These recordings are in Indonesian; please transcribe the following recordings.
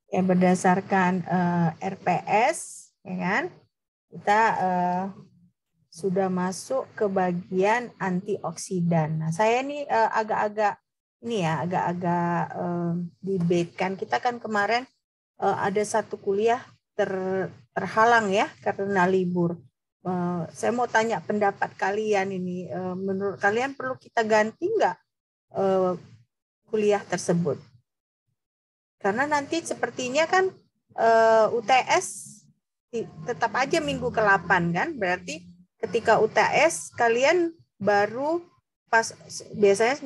Ya, berdasarkan RPS, ya kan? Kita sudah masuk ke bagian antioksidan. Nah, saya ini agak-agak debatkan. Kita kan kemarin ada satu kuliah terhalang ya karena libur. Saya mau tanya pendapat kalian ini. Menurut kalian perlu kita ganti nggak kuliah tersebut? Karena nanti sepertinya kan UTS tetap aja minggu ke-8 kan? Berarti ketika UTS kalian baru pas biasanya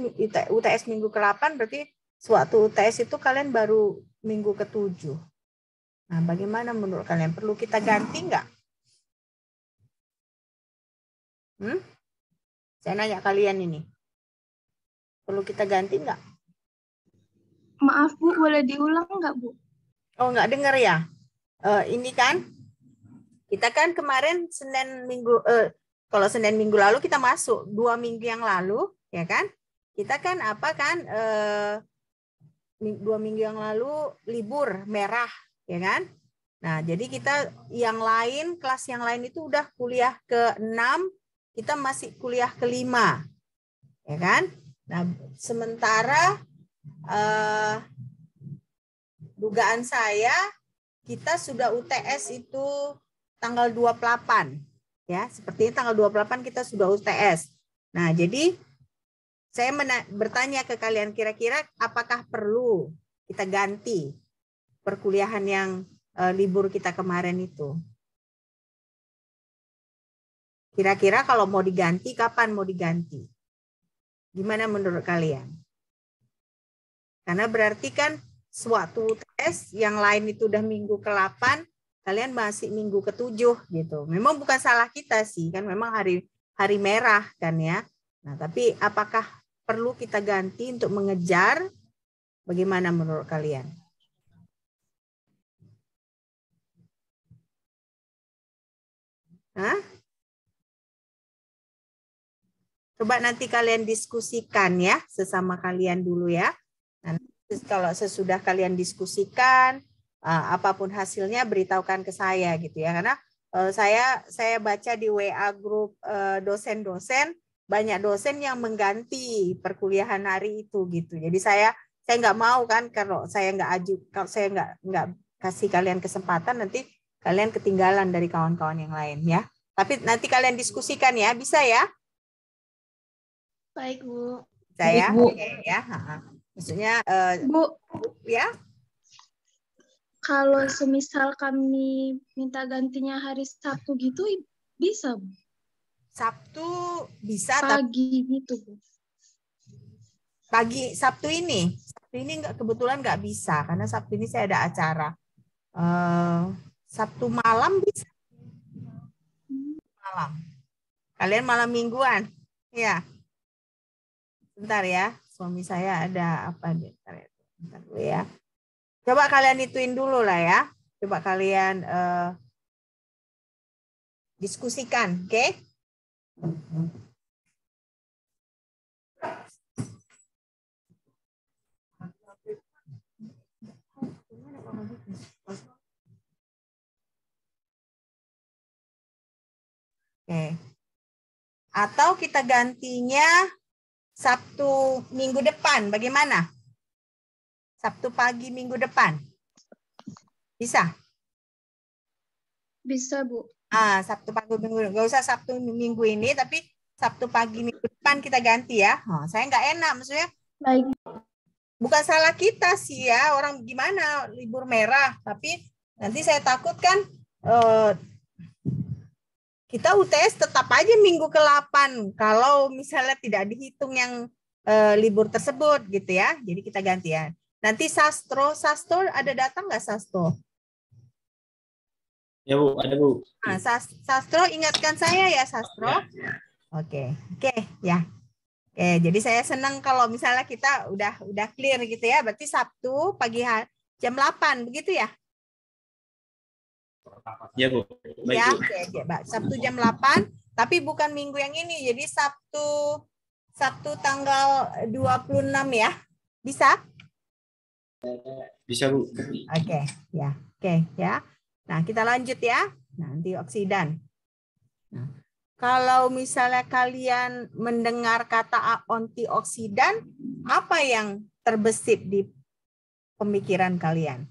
UTS minggu ke-8 berarti sewaktu UTS itu kalian baru minggu ke-7. Nah, bagaimana menurut kalian? Perlu kita ganti nggak? Saya nanya kalian ini. Perlu kita ganti nggak? Maaf Bu, boleh diulang nggak Bu? Oh, nggak dengar ya? Ini kan, kita kan kemarin kalau Senin minggu lalu kita masuk, 2 minggu yang lalu, ya kan? Kita kan 2 minggu yang lalu libur merah, ya kan? Nah, jadi kita kelas yang lain itu udah kuliah ke-6, kita masih kuliah ke-5, ya kan? Nah, sementara dugaan saya kita sudah UTS itu tanggal 28, ya. Sepertinya tanggal 28 kita sudah UTS. Nah, jadi saya bertanya ke kalian, kira-kira apakah perlu kita ganti perkuliahan yang libur kita kemarin itu? Kira-kira kalau mau diganti, kapan mau diganti? Gimana menurut kalian? Karena berarti kan sewaktu tes yang lain itu udah minggu ke-8, kalian masih minggu ke-7 gitu. Memang bukan salah kita sih, kan memang hari merah kan ya. Nah, tapi apakah perlu kita ganti untuk mengejar? Bagaimana menurut kalian? Hah? Coba nanti kalian diskusikan ya, sesama kalian dulu ya. Nanti kalau sesudah kalian diskusikan, apapun hasilnya beritahukan ke saya gitu ya. Karena saya baca di WA grup dosen-dosen, banyak dosen yang mengganti perkuliahan hari itu gitu. Jadi saya nggak mau kan kalau saya nggak kasih kalian kesempatan, nanti kalian ketinggalan dari kawan-kawan yang lain ya. Tapi nanti kalian diskusikan ya, bisa ya? Baik Bu. Saya, oke ya. Maksudnya Bu, ya. kalau semisal kami minta gantinya hari Sabtu gitu bisa Bu? Sabtu bisa, pagi gitu Bu. Pagi Sabtu ini kebetulan nggak bisa karena Sabtu ini saya ada acara. Sabtu malam bisa. Malam. Kalian malam mingguan? Ya. Bentar ya, suami saya ada apa nih? Bentar dulu ya. Coba kalian ituin dulu lah ya. Coba kalian diskusikan, oke? Oke. Atau kita gantinya Sabtu minggu depan, bagaimana? Sabtu pagi minggu depan. Bisa? Bisa Bu. Sabtu pagi minggu, nggak usah Sabtu minggu ini, tapi Sabtu pagi minggu depan kita ganti ya. Saya nggak enak, maksudnya. Baik. Bukan salah kita sih ya, orang gimana libur merah, tapi nanti saya takut kan kita UTS tetap aja minggu ke-8 kalau misalnya tidak dihitung yang libur tersebut gitu ya. Jadi kita ganti ya. Nanti Sastro ada datang nggak Sastro? Ya Bu, ada Bu. Sastro ingatkan saya ya Sastro. Ya. Oke ya. Oke, jadi saya senang kalau misalnya kita udah clear gitu ya. Berarti Sabtu pagi jam 8 begitu ya? Ya Bu. Baik, ya, Bu. oke, Sabtu jam 8, tapi bukan minggu yang ini. Jadi Sabtu tanggal 26 ya. Bisa? Bisa, Bu. Oke, ya. Oke, ya. Nah, kita lanjut ya. Nah, antioksidan. Nah, kalau misalnya kalian mendengar kata antioksidan, apa yang terbesit di pemikiran kalian?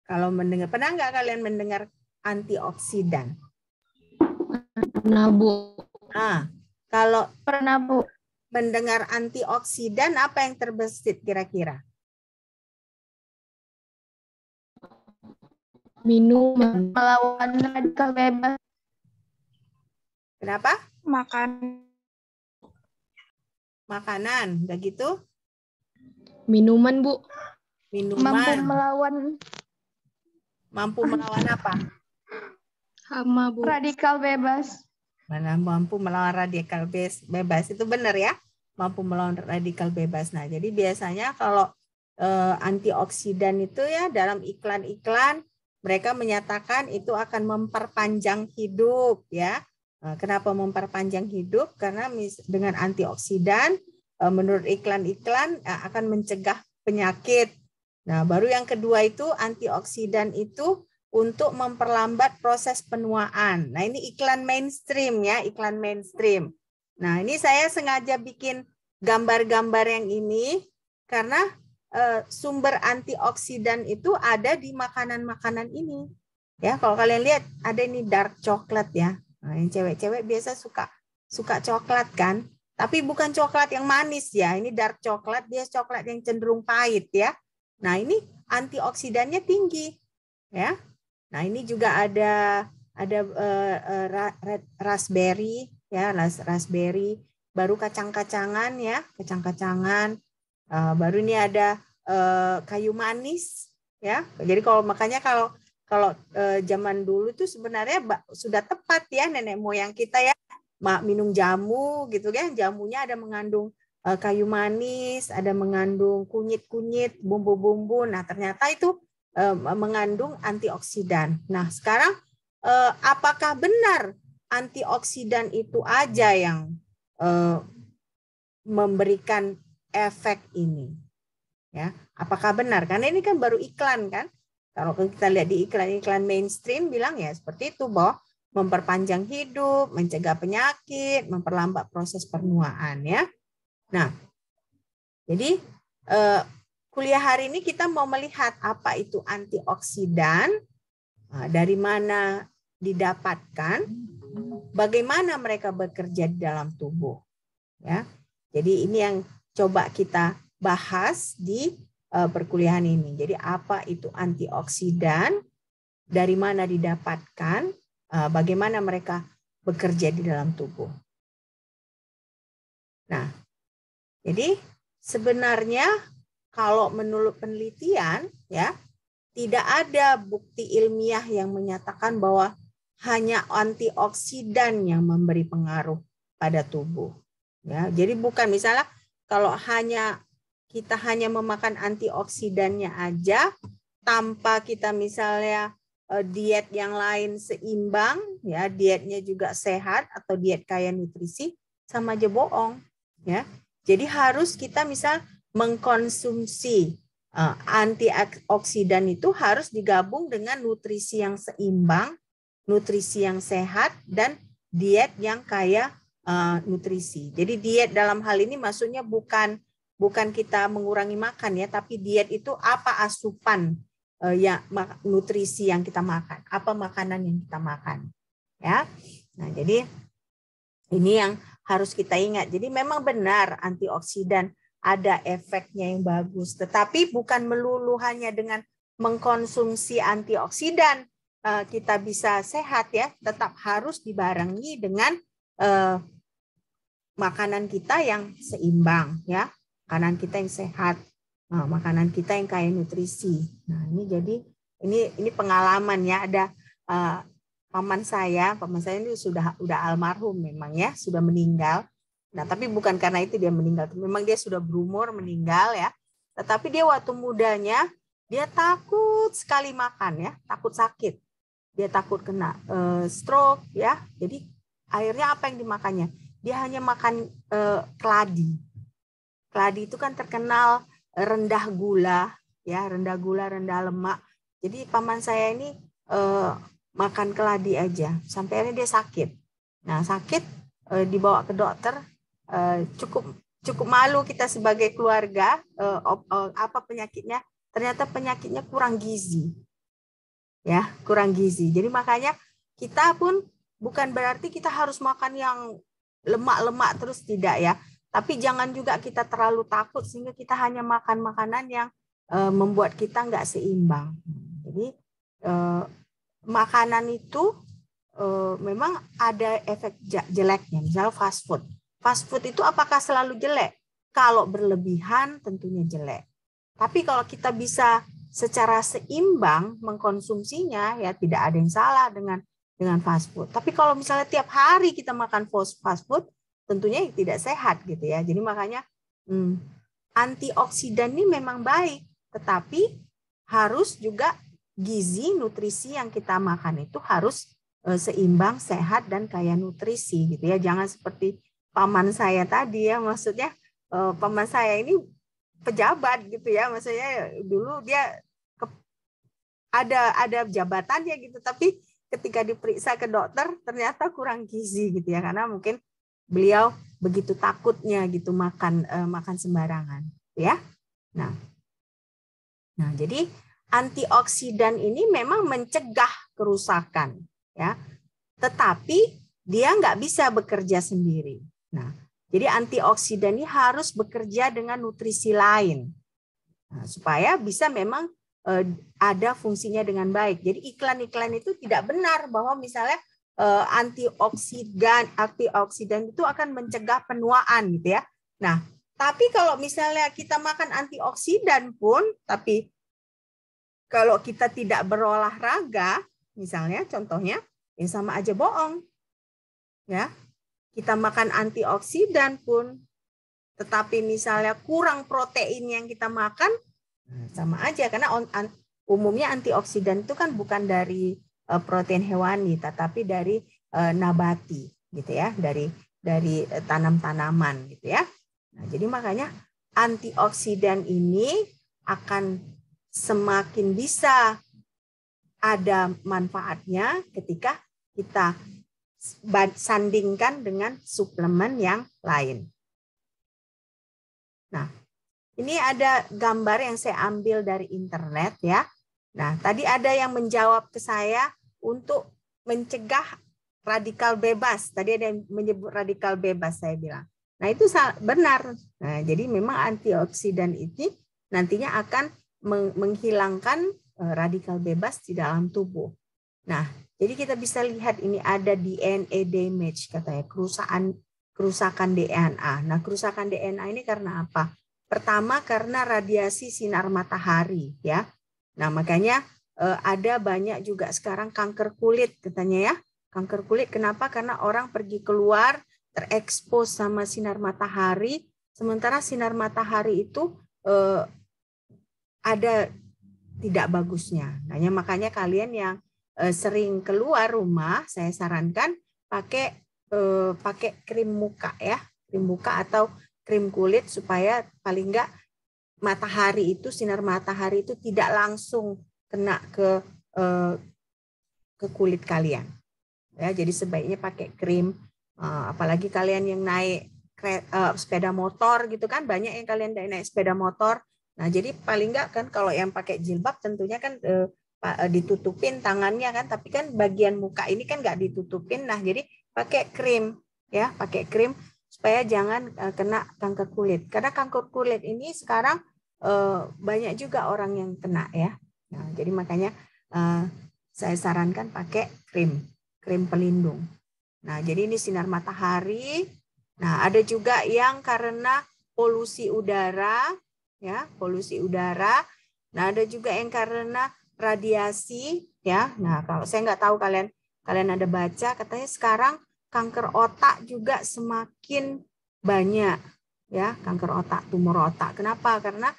Kalau mendengar, pernah nggak kalian mendengar antioksidan? Pernah, Bu. Ah, kalau Pernah, Bu. mendengar antioksidan, apa yang terbesit kira-kira? Minuman melawan radikal bebas. Kenapa? Makan. Makanan, udah gitu? Minuman, Bu. Minuman. Mampu melawan Mampu melawan apa? hama, Bu. Radikal bebas. Mana mampu melawan radikal bebas. Itu benar ya? Mampu melawan radikal bebas. Nah, jadi biasanya kalau antioksidan itu ya dalam iklan-iklan mereka menyatakan itu akan memperpanjang hidup ya. Kenapa memperpanjang hidup? Karena dengan antioksidan menurut iklan-iklan akan mencegah penyakit. Nah, baru yang kedua itu antioksidan itu untuk memperlambat proses penuaan. Nah, ini iklan mainstream ya, iklan mainstream. Nah, ini saya sengaja bikin gambar-gambar yang ini karena sumber antioksidan itu ada di makanan-makanan ini. Ya, kalau kalian lihat ada ini dark coklat ya. Nah, yang cewek-cewek biasa suka coklat kan? Tapi bukan coklat yang manis ya. Ini dark coklat, dia coklat yang cenderung pahit ya. Nah, ini antioksidannya tinggi ya. Nah, ini juga ada raspberry ya, raspberry, baru kacang-kacangan ya, kacang-kacangan. Baru ini ada kayu manis ya. Jadi kalau makanya kalau zaman dulu itu sebenarnya sudah tepat ya nenek moyang kita ya minum jamu gitu kan. Jamunya ada mengandung kayu manis, ada mengandung kunyit-kunyit, bumbu-bumbu. Nah, ternyata itu mengandung antioksidan. Nah, sekarang apakah benar antioksidan itu aja yang memberikan efek ini? Ya, apakah benar? Karena ini kan baru iklan kan. Kalau kita lihat di iklan-iklan mainstream bilang ya seperti itu, bahwa memperpanjang hidup, mencegah penyakit, memperlambat proses penuaan ya. Nah, jadi kuliah hari ini kita mau melihat apa itu antioksidan, dari mana didapatkan, bagaimana mereka bekerja di dalam tubuh. Ya, jadi ini yang coba kita bahas di perkuliahan ini. Jadi apa itu antioksidan, dari mana didapatkan, bagaimana mereka bekerja di dalam tubuh. Nah, jadi sebenarnya kalau menurut penelitian ya tidak ada bukti ilmiah yang menyatakan bahwa hanya antioksidan yang memberi pengaruh pada tubuh. Ya, jadi bukan misalnya kalau kita hanya memakan antioksidannya aja tanpa kita misalnya diet yang lain seimbang, ya dietnya juga sehat atau diet kaya nutrisi, sama aja bohong. Ya, jadi harus kita misal mengkonsumsi antioksidan itu harus digabung dengan nutrisi yang seimbang, nutrisi yang sehat, dan diet yang kaya nutrisi. Jadi diet dalam hal ini maksudnya bukan kita mengurangi makan ya, tapi diet itu apa asupan nutrisi yang kita makan, apa makanan yang kita makan. Ya, nah jadi ini yang harus kita ingat. Jadi memang benar antioksidan ada efeknya yang bagus, tetapi bukan melulu hanya dengan mengkonsumsi antioksidan kita bisa sehat ya, tetap harus dibarengi dengan makanan kita yang seimbang ya, makanan kita yang sehat, makanan kita yang kaya nutrisi. Nah, ini jadi ini pengalaman ya, ada paman saya ini sudah almarhum memang ya, sudah meninggal. Nah, tapi bukan karena itu dia meninggal. Memang dia sudah berumur meninggal ya. Tetapi dia waktu mudanya dia takut sekali makan ya, takut sakit. Dia takut kena stroke ya. Jadi akhirnya apa yang dimakannya? Dia hanya makan keladi. keladi itu kan terkenal rendah gula, ya, rendah gula, rendah lemak. Jadi paman saya ini makan keladi aja, sampai akhirnya dia sakit. Nah, sakit dibawa ke dokter, cukup malu kita sebagai keluarga. Apa penyakitnya? Ternyata penyakitnya kurang gizi, ya, kurang gizi. Jadi makanya kita pun bukan berarti kita harus makan yang lemak-lemak terus, tidak ya. Tapi jangan juga kita terlalu takut sehingga kita hanya makan makanan yang membuat kita nggak seimbang. Jadi makanan itu memang ada efek jeleknya. Misalnya fast food. Fast food itu apakah selalu jelek? Kalau berlebihan tentunya jelek. Tapi kalau kita bisa secara seimbang mengkonsumsinya, ya tidak ada yang salah dengan fast food. Tapi kalau misalnya tiap hari kita makan fast food, tentunya tidak sehat gitu ya. Jadi makanya antioksidan ini memang baik, tetapi harus juga gizi, nutrisi yang kita makan itu harus seimbang, sehat, dan kaya nutrisi gitu ya. Jangan seperti paman saya tadi ya, maksudnya paman saya ini pejabat gitu ya, maksudnya dulu dia ada jabatannya gitu, tapi ketika diperiksa ke dokter ternyata kurang gizi gitu ya, karena mungkin beliau begitu takutnya gitu makan sembarangan ya. Nah jadi antioksidan ini memang mencegah kerusakan ya, tetapi dia nggak bisa bekerja sendiri. Nah, jadi antioksidan ini harus bekerja dengan nutrisi lain supaya bisa memang ada fungsinya dengan baik. Jadi iklan-iklan itu tidak benar bahwa misalnya antioksidan itu akan mencegah penuaan gitu ya. Nah, tapi kalau misalnya kita makan antioksidan pun, tapi kalau kita tidak berolahraga, misalnya contohnya, ya sama aja bohong. Ya. Kita makan antioksidan pun, tetapi misalnya kurang protein yang kita makan, sama aja, karena umumnya antioksidan itu kan bukan dari protein hewani, tetapi dari nabati gitu ya, dari tanam-tanaman gitu ya. Nah, jadi makanya antioksidan ini akan semakin bisa ada manfaatnya ketika kita sandingkan dengan suplemen yang lain. Nah, ini ada gambar yang saya ambil dari internet ya. Nah, tadi ada yang menjawab ke saya untuk mencegah radikal bebas. Tadi ada yang menyebut radikal bebas, saya bilang. Nah, itu benar. Nah, jadi memang antioksidan ini nantinya akan menghilangkan radikal bebas di dalam tubuh. Nah, jadi kita bisa lihat ini ada DNA damage, katanya kerusakan DNA. Nah, kerusakan DNA ini karena apa? Pertama karena radiasi sinar matahari ya. Nah, makanya ada banyak juga sekarang kanker kulit katanya ya. Kanker kulit kenapa? Karena orang pergi keluar terekspos sama sinar matahari, sementara sinar matahari itu ada tidak bagusnya. Nah, makanya kalian yang sering keluar rumah, saya sarankan pakai krim muka ya, krim muka atau krim kulit supaya paling enggak matahari itu, sinar matahari itu tidak langsung kena ke kulit kalian. Ya, jadi sebaiknya pakai krim, apalagi kalian yang naik sepeda motor gitu kan, banyak yang kalian naik sepeda motor. Nah, jadi paling enggak kan kalau yang pakai jilbab tentunya kan ditutupin tangannya kan, tapi kan bagian muka ini kan enggak ditutupin. Nah, jadi pakai krim ya, pakai krim supaya jangan kena kanker kulit. Karena kanker kulit ini sekarang banyak juga orang yang kena ya. Nah, jadi makanya saya sarankan pakai krim pelindung. Nah, jadi ini sinar matahari. Nah, ada juga yang karena polusi udara ya, polusi udara. Nah, ada juga yang karena radiasi ya. Nah, kalau saya nggak tahu kalian ada baca, katanya sekarang kanker otak juga semakin banyak ya, kanker otak, tumor otak. Kenapa? Karena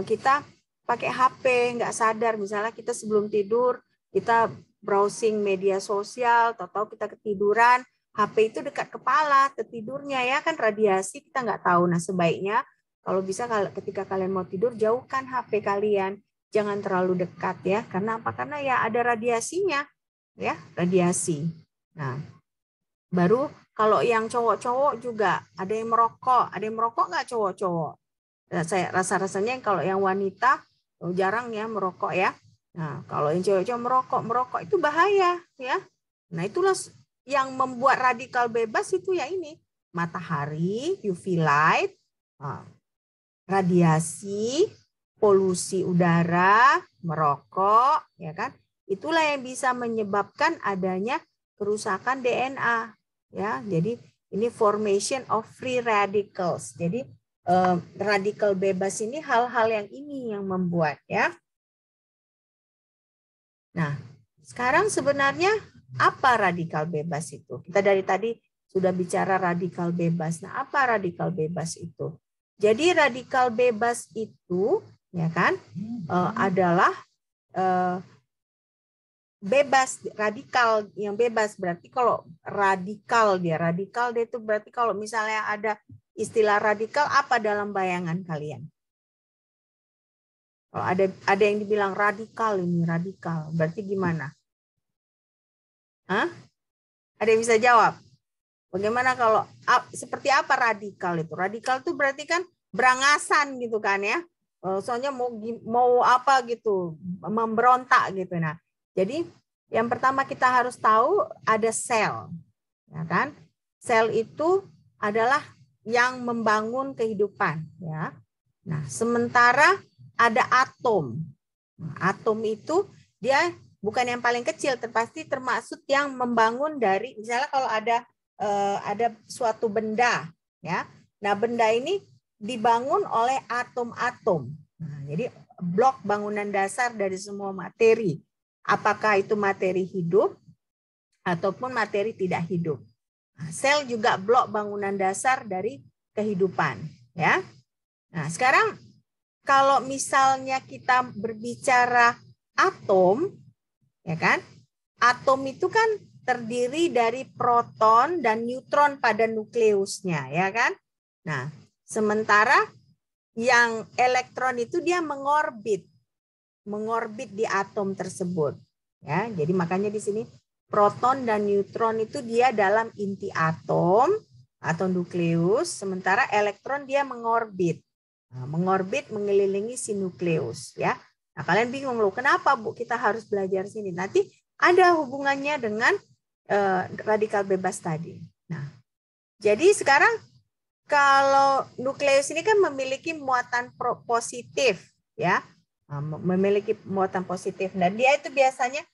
kita pakai HP nggak sadar, misalnya kita sebelum tidur kita browsing media sosial, tahu-tahu kita ketiduran, HP itu dekat kepala, tertidurnya ya kan radiasi kita nggak tahu. Nah, sebaiknya kalau bisa ketika kalian mau tidur, jauhkan HP kalian, jangan terlalu dekat ya. Karena apa? Karena ya ada radiasinya, ya, radiasi. Nah, baru kalau yang cowok-cowok juga ada yang merokok nggak cowok-cowok? Saya rasa-rasanya kalau yang wanita jarang ya merokok ya. Nah, kalau yang cowok-cowok merokok itu bahaya ya. Nah, itulah yang membuat radikal bebas itu ya ini, matahari, UV light, radiasi, polusi udara, merokok, ya kan? Itulah yang bisa menyebabkan adanya kerusakan DNA, ya. Jadi ini formation of free radicals. Jadi radikal bebas ini hal-hal yang ini yang membuat, ya. Nah, sekarang sebenarnya apa radikal bebas itu? Kita dari tadi sudah bicara radikal bebas. Nah, apa radikal bebas itu? Jadi radikal bebas itu, ya kan, adalah bebas, radikal yang bebas berarti kalau radikal dia itu berarti kalau misalnya ada istilah radikal apa dalam bayangan kalian? Kalau ada yang dibilang radikal ini radikal, berarti gimana? Hah? Ada yang bisa jawab? Bagaimana kalau seperti apa radikal itu? Radikal itu berarti kan berangasan gitu kan ya. Soalnya mau apa gitu, memberontak gitu. Nah, jadi yang pertama kita harus tahu ada sel, ya kan? Sel itu adalah yang membangun kehidupan, ya. Nah, sementara ada atom. Atom itu dia bukan yang paling kecil, pasti termasuk yang membangun dari, misalnya kalau ada suatu benda, ya. Nah, benda ini dibangun oleh atom-atom. Nah, jadi blok bangunan dasar dari semua materi. Apakah itu materi hidup ataupun materi tidak hidup. Nah, sel juga blok bangunan dasar dari kehidupan, ya. Nah, sekarang kalau misalnya kita berbicara atom, ya kan? Atom itu kan terdiri dari proton dan neutron pada nukleusnya, ya kan? Nah, sementara yang elektron itu dia mengorbit di atom tersebut, ya. Jadi makanya di sini proton dan neutron itu dia dalam inti atom atau nukleus, sementara elektron dia mengorbit. Nah, mengorbit mengelilingi si nukleus, ya. Nah, kalian bingung loh, kenapa Bu kita harus belajar sini? Nanti ada hubungannya dengan radikal bebas tadi. Nah, jadi sekarang kalau nukleus ini kan memiliki muatan positif, ya. Nah, memiliki muatan positif. Dan dia itu biasanya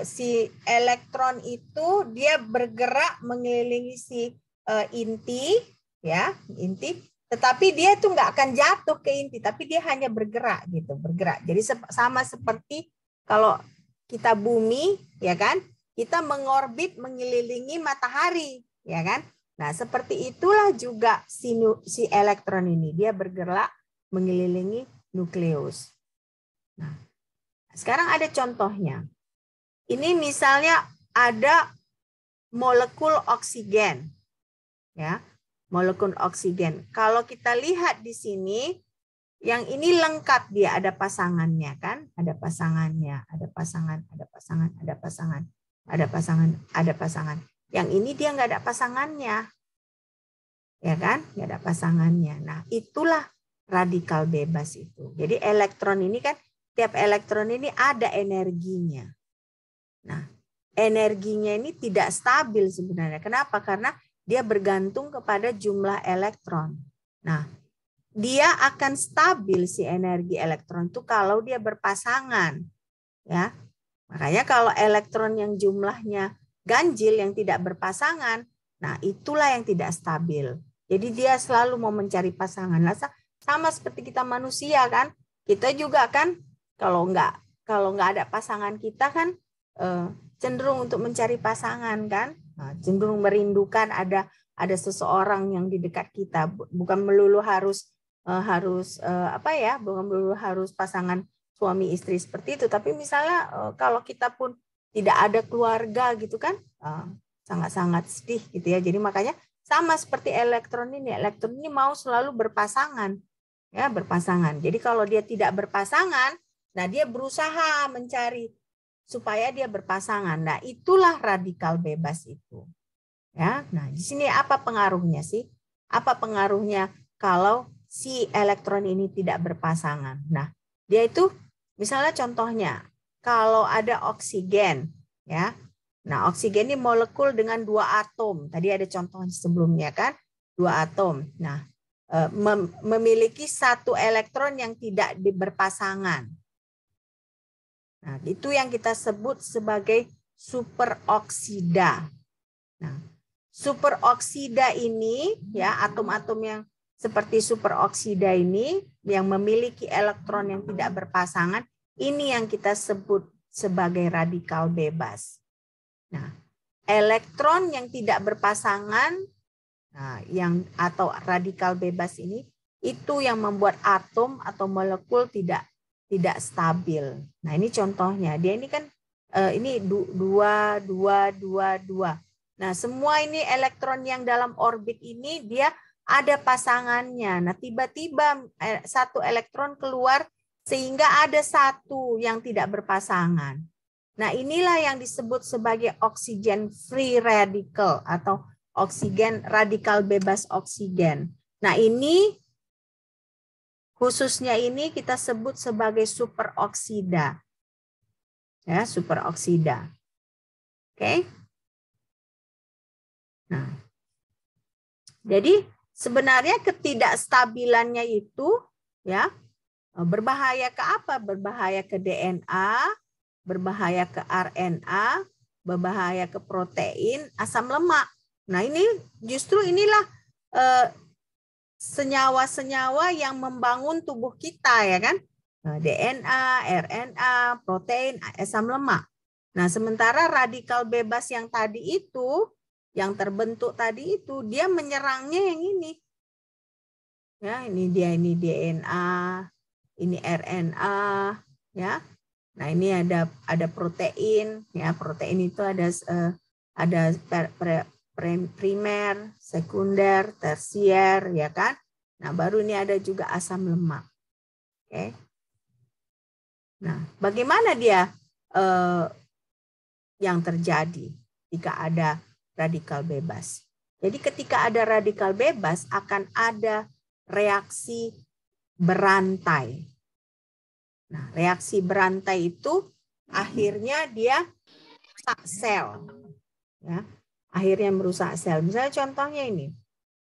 si elektron itu dia bergerak mengelilingi si inti, ya, inti. Tetapi dia itu nggak akan jatuh ke inti, tapi dia hanya bergerak gitu, bergerak. Jadi sama seperti kalau kita bumi, ya kan, kita mengorbit mengelilingi matahari, ya kan. Nah, seperti itulah juga si elektron ini, dia bergerak mengelilingi nukleus. Nah, sekarang ada contohnya. Ini misalnya ada molekul oksigen, ya, molekul oksigen. Kalau kita lihat di sini, yang ini lengkap dia ada pasangannya kan, ada pasangannya, ada pasangan, ada pasangan, ada pasangan, ada pasangan, ada pasangan. Yang ini dia nggak ada pasangannya, ya kan, nggak ada pasangannya. Nah, itulah radikal bebas itu. Jadi elektron ini kan, tiap elektron ini ada energinya. Nah, energinya ini tidak stabil sebenarnya. Kenapa? Karena dia bergantung kepada jumlah elektron. Nah, dia akan stabil si energi elektron itu kalau dia berpasangan, ya. Makanya kalau elektron yang jumlahnya ganjil yang tidak berpasangan, nah itulah yang tidak stabil. Jadi dia selalu mau mencari pasangan. Nah, sama seperti kita manusia kan, kita juga kan kalau nggak ada pasangan kita kan cenderung untuk mencari pasangan kan, nah, cenderung merindukan ada seseorang yang di dekat kita, bukan melulu harus bukan melulu harus pasangan suami istri seperti itu, tapi misalnya kalau kita pun tidak ada keluarga gitu kan, sangat-sangat sedih gitu ya. Jadi makanya sama seperti elektron ini mau selalu berpasangan, Ya, berpasangan. Jadi kalau dia tidak berpasangan, nah dia berusaha mencari supaya dia berpasangan. Nah, itulah radikal bebas itu. Ya, nah di sini apa pengaruhnya sih? Apa pengaruhnya kalau si elektron ini tidak berpasangan? Nah, dia itu misalnya contohnya kalau ada oksigen, ya. Nah, oksigen ini molekul dengan 2 atom. Tadi ada contoh sebelumnya kan, 2 atom. Nah, memiliki 1 elektron yang tidak berpasangan. Nah, itu yang kita sebut sebagai superoksida. Nah, superoksida ini ya, atom-atom yang seperti superoksida ini yang memiliki elektron yang tidak berpasangan, ini yang kita sebut sebagai radikal bebas. Nah, elektron yang tidak berpasangan, nah, atau radikal bebas ini itu yang membuat atom atau molekul tidak stabil. Nah, ini contohnya. Dia ini kan ini 2, 2, 2, 2. Nah, semua ini elektron yang dalam orbit ini dia ada pasangannya. Nah, tiba-tiba 1 elektron keluar sehingga ada 1 yang tidak berpasangan. Nah, inilah yang disebut sebagai oksigen free radical atau oksigen radikal bebas oksigen. Nah, ini khususnya ini kita sebut sebagai superoksida. Ya, superoksida. Oke. Nah, jadi sebenarnya ketidakstabilannya itu ya berbahaya ke apa? Berbahaya ke DNA, berbahaya ke RNA, berbahaya ke protein, asam lemak. Nah, ini justru inilah senyawa-senyawa yang membangun tubuh kita ya kan? DNA, RNA, protein, asam lemak. Nah, sementara radikal bebas yang tadi itu, yang terbentuk tadi itu, dia menyerangnya yang ini. Ya, ini dia, ini DNA, ini RNA, ya. Nah, ini ada protein, ya. Protein itu ada primer, sekunder, tersier, ya kan. Nah, baru ini ada juga asam lemak. Oke. Nah, bagaimana dia yang terjadi jika ada radikal bebas? Jadi ketika ada radikal bebas akan ada reaksi berantai. Nah, reaksi berantai itu akhirnya dia merusak sel. Ya, akhirnya merusak sel. Misalnya contohnya ini.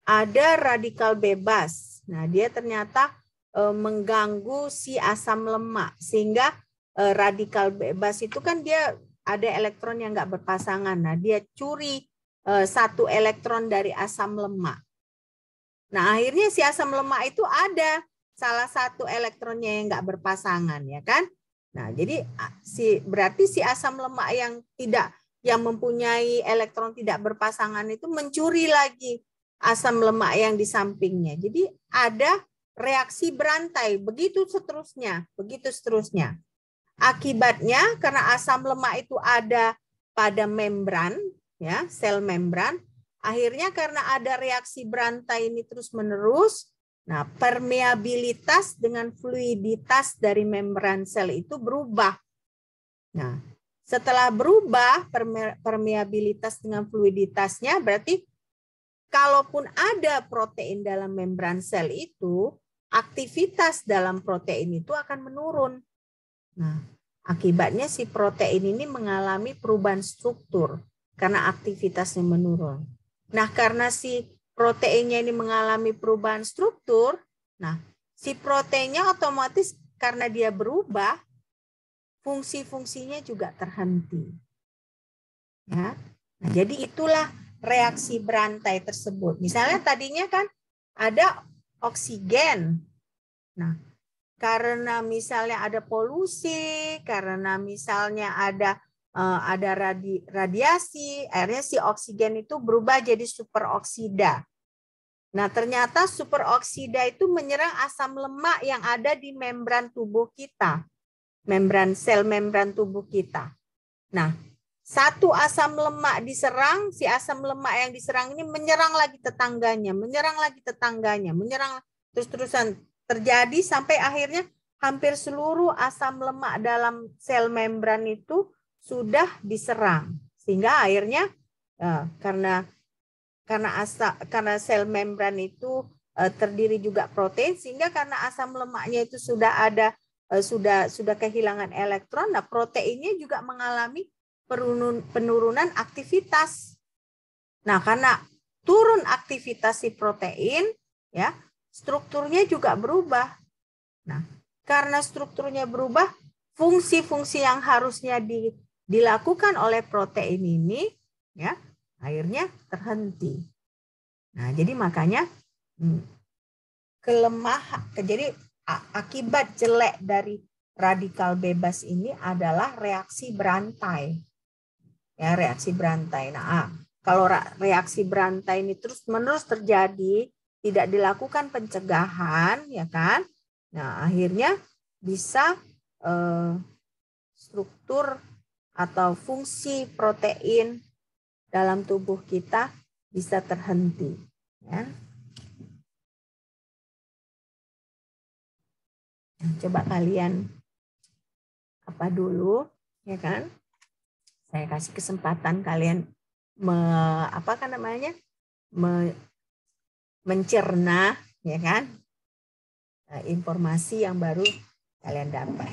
Ada radikal bebas. Nah, dia ternyata mengganggu si asam lemak sehingga radikal bebas itu kan dia ada elektron yang nggak berpasangan. Nah, dia curi 1 elektron dari asam lemak. Nah, akhirnya si asam lemak itu ada salah 1 elektronnya yang nggak berpasangan, ya kan? Nah, jadi berarti si asam lemak yang mempunyai elektron tidak berpasangan itu mencuri lagi asam lemak yang di sampingnya. Jadi ada reaksi berantai, begitu seterusnya. Akibatnya karena asam lemak itu ada pada membran, ya, sel membran, akhirnya karena ada reaksi berantai ini terus-menerus, nah permeabilitas dengan fluiditas dari membran sel itu berubah. Nah, setelah berubah permeabilitas dengan fluiditasnya, berarti kalaupun ada protein dalam membran sel itu, aktivitas dalam protein itu akan menurun. Nah, akibatnya si protein ini mengalami perubahan struktur karena aktivitasnya menurun. Nah, karena si proteinnya ini mengalami perubahan struktur, nah, si proteinnya otomatis karena dia berubah, fungsi-fungsinya juga terhenti. Ya. Nah, jadi itulah reaksi berantai tersebut. Misalnya tadinya kan ada oksigen. Nah, karena misalnya ada polusi, karena misalnya ada radiasi, akhirnya si oksigen itu berubah jadi superoksida. Nah, ternyata superoksida itu menyerang asam lemak yang ada di membran tubuh kita, sel membran tubuh kita. Nah, 1 asam lemak diserang, si asam lemak yang diserang ini menyerang lagi tetangganya, menyerang terus-terusan. terjadi sampai akhirnya hampir seluruh asam lemak dalam sel membran itu sudah diserang, sehingga akhirnya karena sel membran itu terdiri juga protein, sehingga karena asam lemaknya itu sudah ada sudah kehilangan elektron, nah proteinnya juga mengalami penurunan aktivitas. Nah, karena turun aktivitas si protein, ya, strukturnya juga berubah. Nah, karena strukturnya berubah, fungsi-fungsi yang harusnya dilakukan oleh protein ini, ya, akhirnya terhenti. Nah, jadi makanya jadi akibat jelek dari radikal bebas ini adalah reaksi berantai. Ya, reaksi berantai. Nah, kalau reaksi berantai ini terus-menerus terjadi, tidak dilakukan pencegahan, ya kan? Nah, akhirnya bisa struktur atau fungsi protein dalam tubuh kita bisa terhenti. Ya. Nah, coba kalian apa dulu, ya kan? Saya kasih kesempatan kalian mencerna, ya kan, informasi yang baru kalian dapat.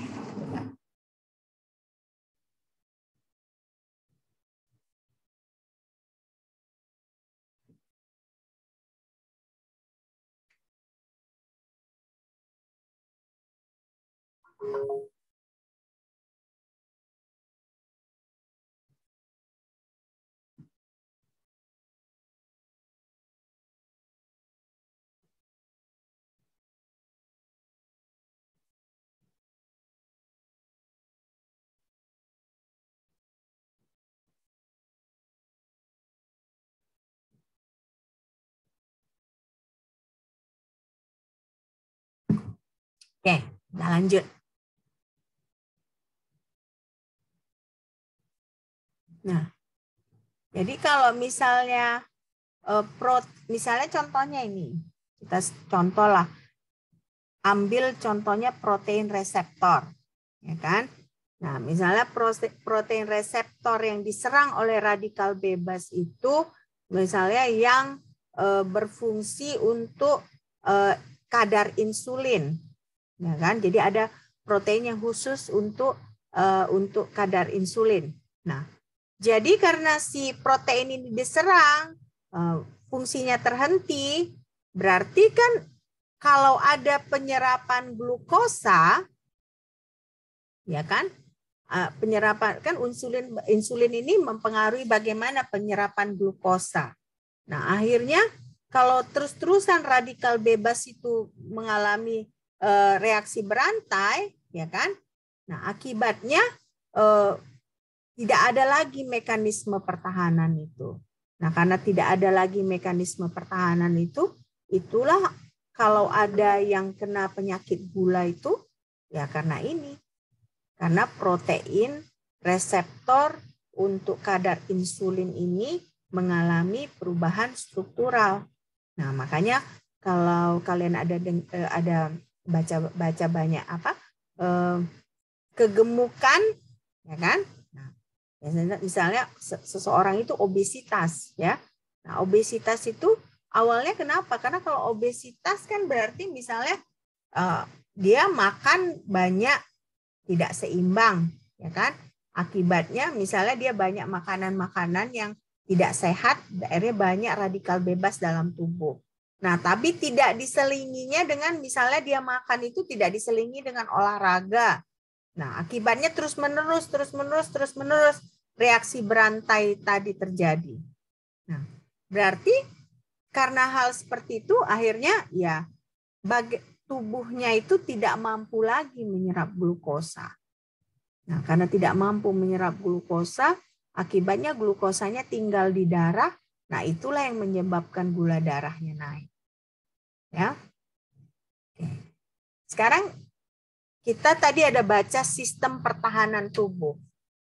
Oke, kita lanjut. Nah, jadi kalau misalnya misalnya contohnya ini, kita contohlah, ambil contohnya protein reseptor, ya kan? Nah, misalnya protein reseptor yang diserang oleh radikal bebas itu, misalnya yang berfungsi untuk kadar insulin, ya kan? Jadi ada protein yang khusus untuk kadar insulin. Nah, jadi karena si protein ini diserang, fungsinya terhenti, berarti kan kalau ada penyerapan glukosa, ya kan, penyerapan kan insulin ini mempengaruhi bagaimana penyerapan glukosa. Nah, akhirnya kalau terus-terusan radikal bebas itu mengalami reaksi berantai, ya kan, nah akibatnya tidak ada lagi mekanisme pertahanan itu. Nah, karena tidak ada lagi mekanisme pertahanan itu, itulah kalau ada yang kena penyakit gula itu, ya karena ini. Karena protein reseptor untuk kadar insulin ini mengalami perubahan struktural. Nah, makanya kalau kalian ada baca banyak kegemukan, ya kan? Misalnya seseorang itu obesitas, ya. Nah, obesitas itu awalnya kenapa? Karena kalau obesitas kan berarti misalnya dia makan banyak tidak seimbang, ya kan? Akibatnya misalnya dia banyak makanan-makanan yang tidak sehat, akhirnya banyak radikal bebas dalam tubuh. Nah, tapi tidak diselinginya dengan misalnya dia makan itu tidak diselingi dengan olahraga. Nah, akibatnya terus-menerus reaksi berantai tadi terjadi. Nah, berarti karena hal seperti itu akhirnya ya tubuhnya itu tidak mampu lagi menyerap glukosa. Nah, karena tidak mampu menyerap glukosa, akibatnya glukosanya tinggal di darah. Nah, itulah yang menyebabkan gula darahnya naik. Ya. Oke. Sekarang kita tadi ada baca sistem pertahanan tubuh.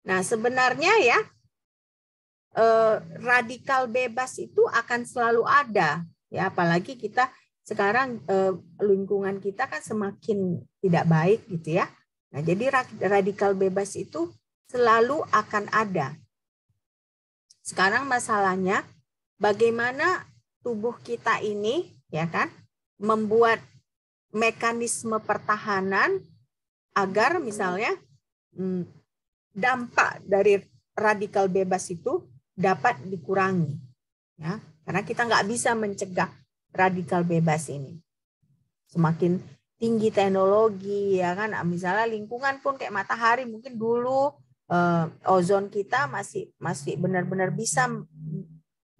Nah, sebenarnya ya radikal bebas itu akan selalu ada, ya apalagi kita sekarang lingkungan kita kan semakin tidak baik gitu ya. Nah, jadi radikal bebas itu selalu akan ada. Sekarang masalahnya bagaimana tubuh kita ini ya kan membuat mekanisme pertahanan agar misalnya dampak dari radikal bebas itu dapat dikurangi, ya, karena kita nggak bisa mencegah radikal bebas ini. Semakin tinggi teknologi, ya kan, misalnya lingkungan pun kayak matahari, mungkin dulu ozon kita masih benar-benar bisa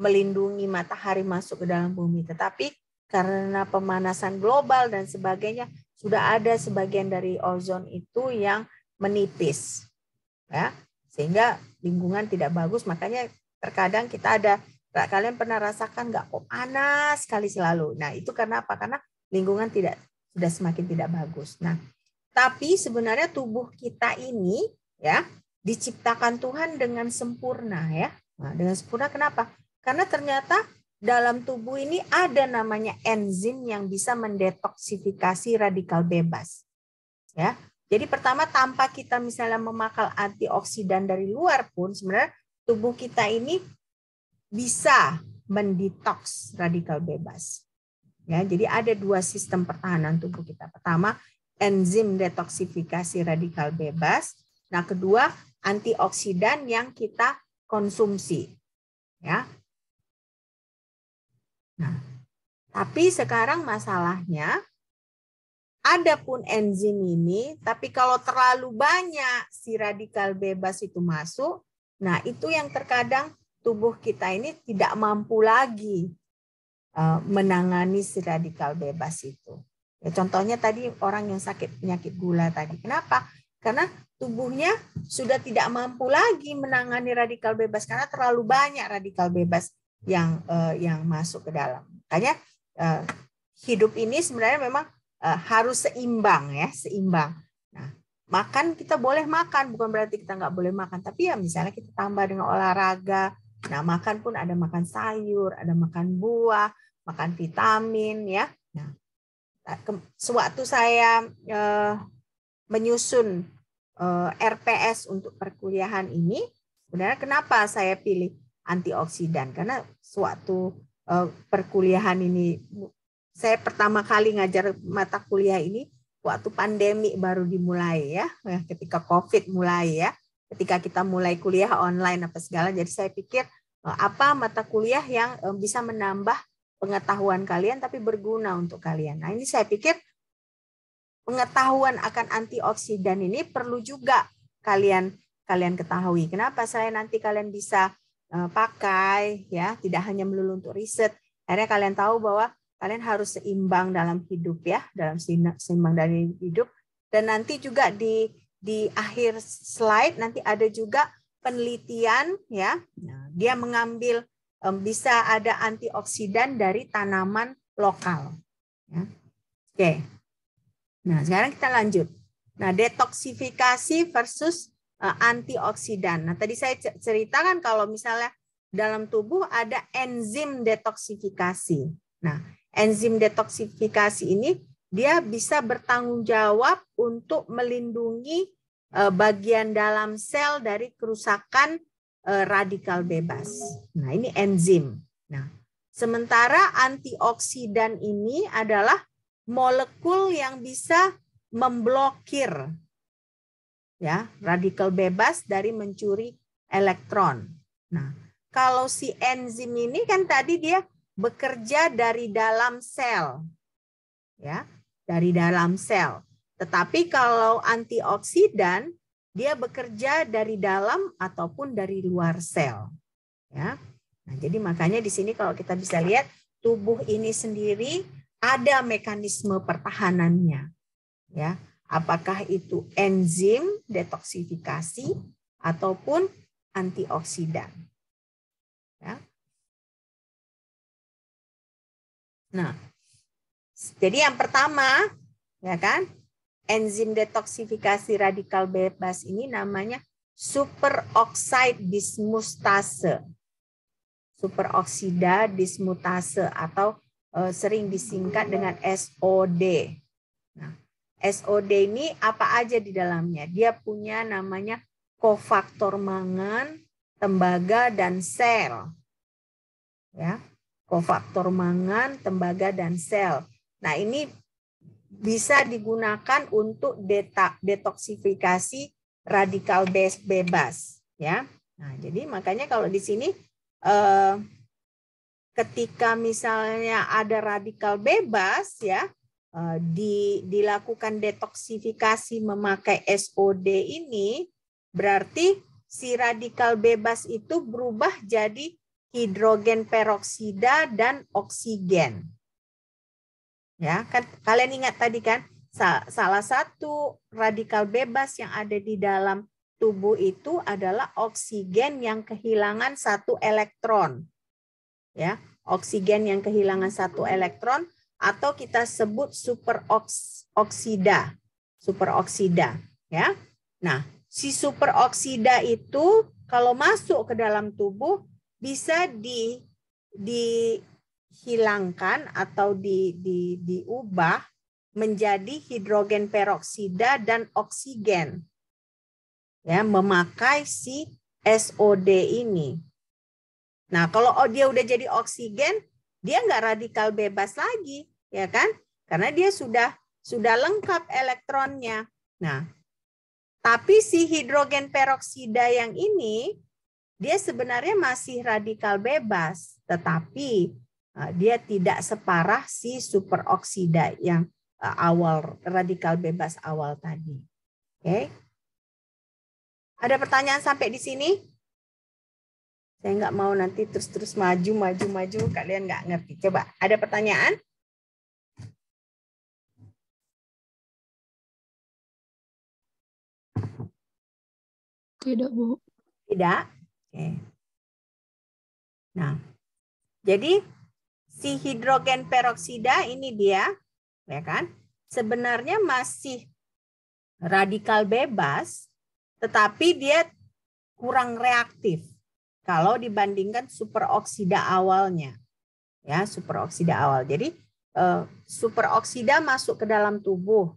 melindungi matahari masuk ke dalam bumi, tetapi karena pemanasan global dan sebagainya, sudah ada sebagian dari ozon itu yang menipis, ya, sehingga lingkungan tidak bagus. Makanya terkadang kita kalian pernah rasakan nggak, kok panas sekali selalu. Nah, itu karena apa? Karena lingkungan sudah semakin tidak bagus. Nah, tapi sebenarnya tubuh kita ini ya diciptakan Tuhan dengan sempurna, ya. Nah, dengan sempurna kenapa? Karena ternyata dalam tubuh ini ada namanya enzim yang bisa mendetoksifikasi radikal bebas. Ya. Jadi pertama, tanpa kita misalnya memakan antioksidan dari luar pun sebenarnya tubuh kita ini bisa mendetoks radikal bebas. Ya, jadi ada dua sistem pertahanan tubuh kita. Pertama, enzim detoksifikasi radikal bebas. Nah, kedua, antioksidan yang kita konsumsi. Ya. Nah, tapi sekarang masalahnya, ada pun enzim ini, tapi kalau terlalu banyak si radikal bebas itu masuk, nah itu yang terkadang tubuh kita ini tidak mampu lagi menangani si radikal bebas itu. Ya, contohnya tadi orang yang sakit penyakit gula tadi. Kenapa? Karena tubuhnya sudah tidak mampu lagi menangani radikal bebas karena terlalu banyak radikal bebas yang masuk ke dalam. Makanya hidup ini sebenarnya memang harus seimbang, ya, seimbang. Nah, makan kita boleh makan, bukan berarti kita nggak boleh makan, tapi ya misalnya kita tambah dengan olahraga. Nah, makan pun ada makan sayur, ada makan buah, makan vitamin, ya. Nah, sewaktu saya menyusun RPS untuk perkuliahan ini, sebenarnya kenapa saya pilih antioksidan? Karena sewaktu perkuliahan ini, saya pertama kali ngajar mata kuliah ini waktu pandemi baru dimulai, ya, ketika COVID mulai, ya, ketika kita mulai kuliah online apa segala. Jadi saya pikir apa mata kuliah yang bisa menambah pengetahuan kalian tapi berguna untuk kalian. Nah, ini saya pikir pengetahuan akan antioksidan ini perlu juga kalian ketahui. Kenapa? Saya nanti kalian bisa pakai, ya, tidak hanya melulu untuk riset. Akhirnya kalian tahu bahwa kalian harus seimbang dalam hidup, ya, dalam seimbang dalam hidup. Dan nanti juga di akhir slide nanti ada juga penelitian, ya. Nah, dia mengambil bisa ada antioksidan dari tanaman lokal. Ya. Oke. Nah, sekarang kita lanjut. Nah, detoksifikasi versus antioksidan. Nah, tadi saya ceritakan kalau misalnya dalam tubuh ada enzim detoksifikasi. Nah, enzim detoksifikasi ini dia bisa bertanggung jawab untuk melindungi bagian dalam sel dari kerusakan radikal bebas. Nah, ini enzim. Nah, sementara antioksidan ini adalah molekul yang bisa memblokir, ya, radikal bebas dari mencuri elektron. Nah, kalau si enzim ini kan tadi dia bekerja dari dalam sel, ya, dari dalam sel. Tetapi kalau antioksidan dia bekerja dari dalam ataupun dari luar sel, ya. Nah, jadi makanya di sini kalau kita bisa lihat tubuh ini sendiri ada mekanisme pertahanannya, ya. Apakah itu enzim detoksifikasi ataupun antioksidan, ya. Nah, jadi yang pertama, ya kan, enzim detoksifikasi radikal bebas ini namanya superoxide dismutase. Superoksida dismutase atau sering disingkat dengan SOD. Nah, SOD ini apa aja di dalamnya? Dia punya namanya kofaktor mangan, tembaga, dan sel. Ya, kofaktor mangan, tembaga, dan sel. Nah, ini bisa digunakan untuk detoksifikasi radikal bebas. Ya, nah jadi makanya kalau di sini ketika misalnya ada radikal bebas, ya dilakukan detoksifikasi memakai SOD ini, berarti si radikal bebas itu berubah jadi hidrogen peroksida dan oksigen. Ya, kan kalian ingat tadi kan salah satu radikal bebas yang ada di dalam tubuh itu adalah oksigen yang kehilangan satu elektron. Ya, oksigen yang kehilangan satu elektron atau kita sebut superoksida. Superoksida, ya. Nah, si superoksida itu kalau masuk ke dalam tubuh bisa dihilangkan atau diubah menjadi hidrogen peroksida dan oksigen. Ya, memakai si SOD ini. Nah, kalau dia udah jadi oksigen, dia nggak radikal bebas lagi, ya kan? Karena dia sudah lengkap elektronnya. Nah, tapi si hidrogen peroksida yang ini, dia sebenarnya masih radikal bebas, tetapi dia tidak separah si superoksida yang awal radikal bebas awal tadi. Oke? Ada pertanyaan sampai di sini? Saya nggak mau nanti terus maju, kalian nggak ngerti. Coba, ada pertanyaan? Tidak, Bu. Tidak? Oke. Nah, jadi si hidrogen peroksida ini dia, ya kan? Sebenarnya masih radikal bebas, tetapi dia kurang reaktif kalau dibandingkan superoksida awalnya. Ya, superoksida awal. Jadi superoksida masuk ke dalam tubuh.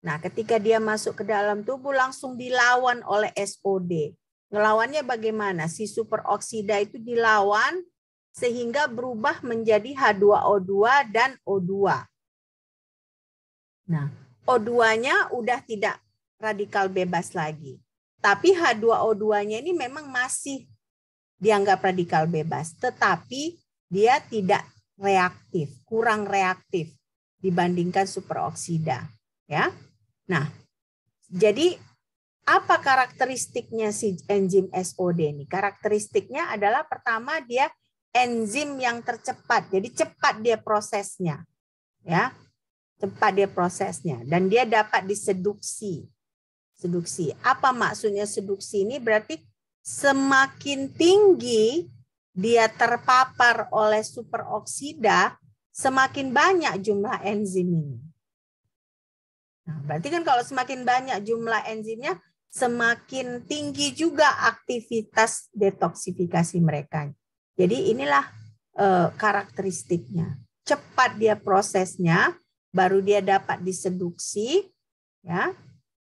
Nah, ketika dia masuk ke dalam tubuh langsung dilawan oleh SOD. Ngelawannya bagaimana? Si superoksida itu dilawan sehingga berubah menjadi H2O2 dan O2. Nah, O2-nya udah tidak radikal bebas lagi. Tapi H2O2-nya ini memang masih dianggap radikal bebas, tetapi dia tidak reaktif, kurang reaktif dibandingkan superoksida, ya. Nah, jadi apa karakteristiknya si enzim SOD ini? Karakteristiknya adalah pertama dia enzim yang tercepat, jadi cepat dia prosesnya, ya, cepat dia prosesnya, dan dia dapat diseduksi. Seduksi. Apa maksudnya seduksi ini? Berarti semakin tinggi dia terpapar oleh superoksida, semakin banyak jumlah enzim ini. Nah, berarti kan kalau semakin banyak jumlah enzimnya, semakin tinggi juga aktivitas detoksifikasi mereka. Jadi inilah karakteristiknya. Cepat dia prosesnya, baru dia dapat diseduksi, ya.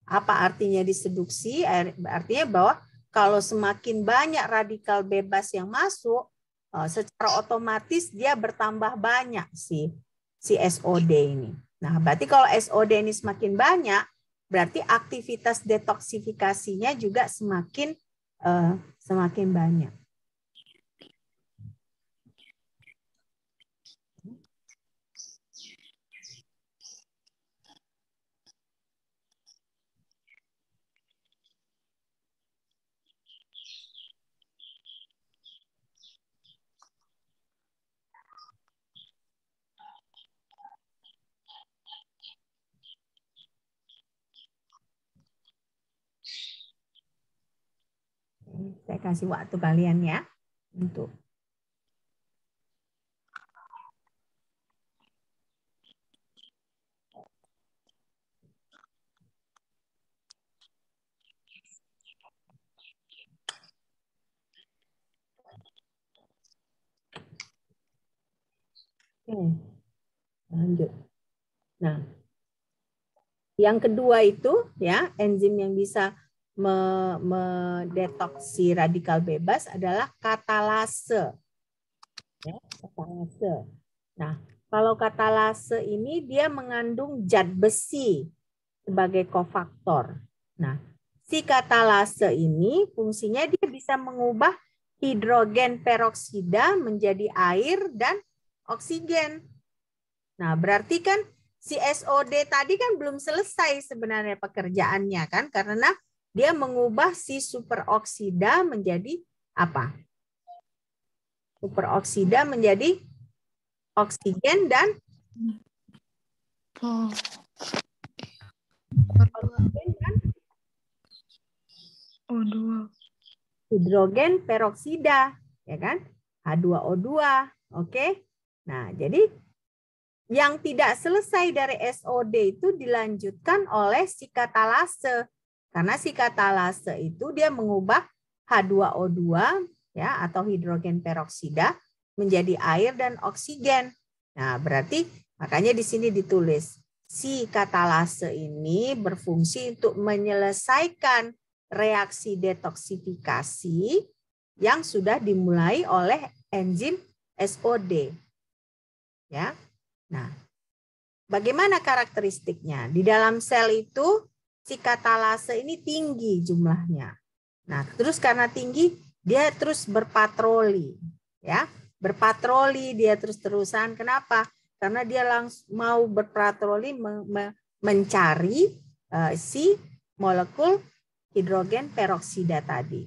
Apa artinya diseduksi? Artinya bahwa kalau semakin banyak radikal bebas yang masuk, secara otomatis dia bertambah banyak si SOD ini. Nah, berarti kalau SOD ini semakin banyak, berarti aktivitas detoksifikasinya juga semakin banyak. Saya kasih waktu kalian ya untuk Oke, lanjut. Nah, yang kedua itu ya, enzim yang bisa mendetoksi radikal bebas adalah katalase. Ya, katalase. Nah, kalau katalase ini dia mengandung zat besi sebagai kofaktor. Nah, si katalase ini fungsinya dia bisa mengubah hidrogen peroksida menjadi air dan oksigen. Nah, berarti kan si SOD tadi kan belum selesai sebenarnya pekerjaannya kan, karena dia mengubah si superoksida menjadi apa? Superoksida menjadi oksigen dan oksigen dan O2. hidrogen peroksida, ya kan? H2O2, oke? Nah, jadi yang tidak selesai dari SOD itu dilanjutkan oleh si katalase. Karena si katalase itu dia mengubah H2O2 ya atau hidrogen peroksida menjadi air dan oksigen. Nah, berarti makanya di sini ditulis si katalase ini berfungsi untuk menyelesaikan reaksi detoksifikasi yang sudah dimulai oleh enzim SOD. Ya. Nah, bagaimana karakteristiknya? Di dalam sel itu si katalase ini tinggi jumlahnya. Nah, terus karena tinggi dia terus berpatroli, ya. Berpatroli dia terus-terusan. Kenapa? Karena dia langsung mau berpatroli mencari si molekul hidrogen peroksida tadi,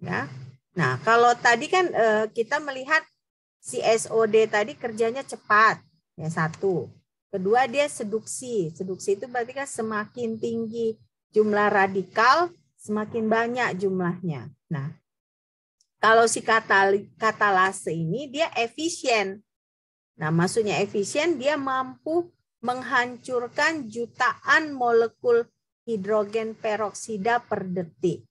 ya. Nah, kalau tadi kan kita melihat si SOD tadi kerjanya cepat, ya satu. Kedua dia seduksi. Seduksi itu berarti kan semakin tinggi jumlah radikal, semakin banyak jumlahnya. Nah, kalau si katalase ini dia efisien. Nah, maksudnya efisien dia mampu menghancurkan jutaan molekul hidrogen peroksida per detik.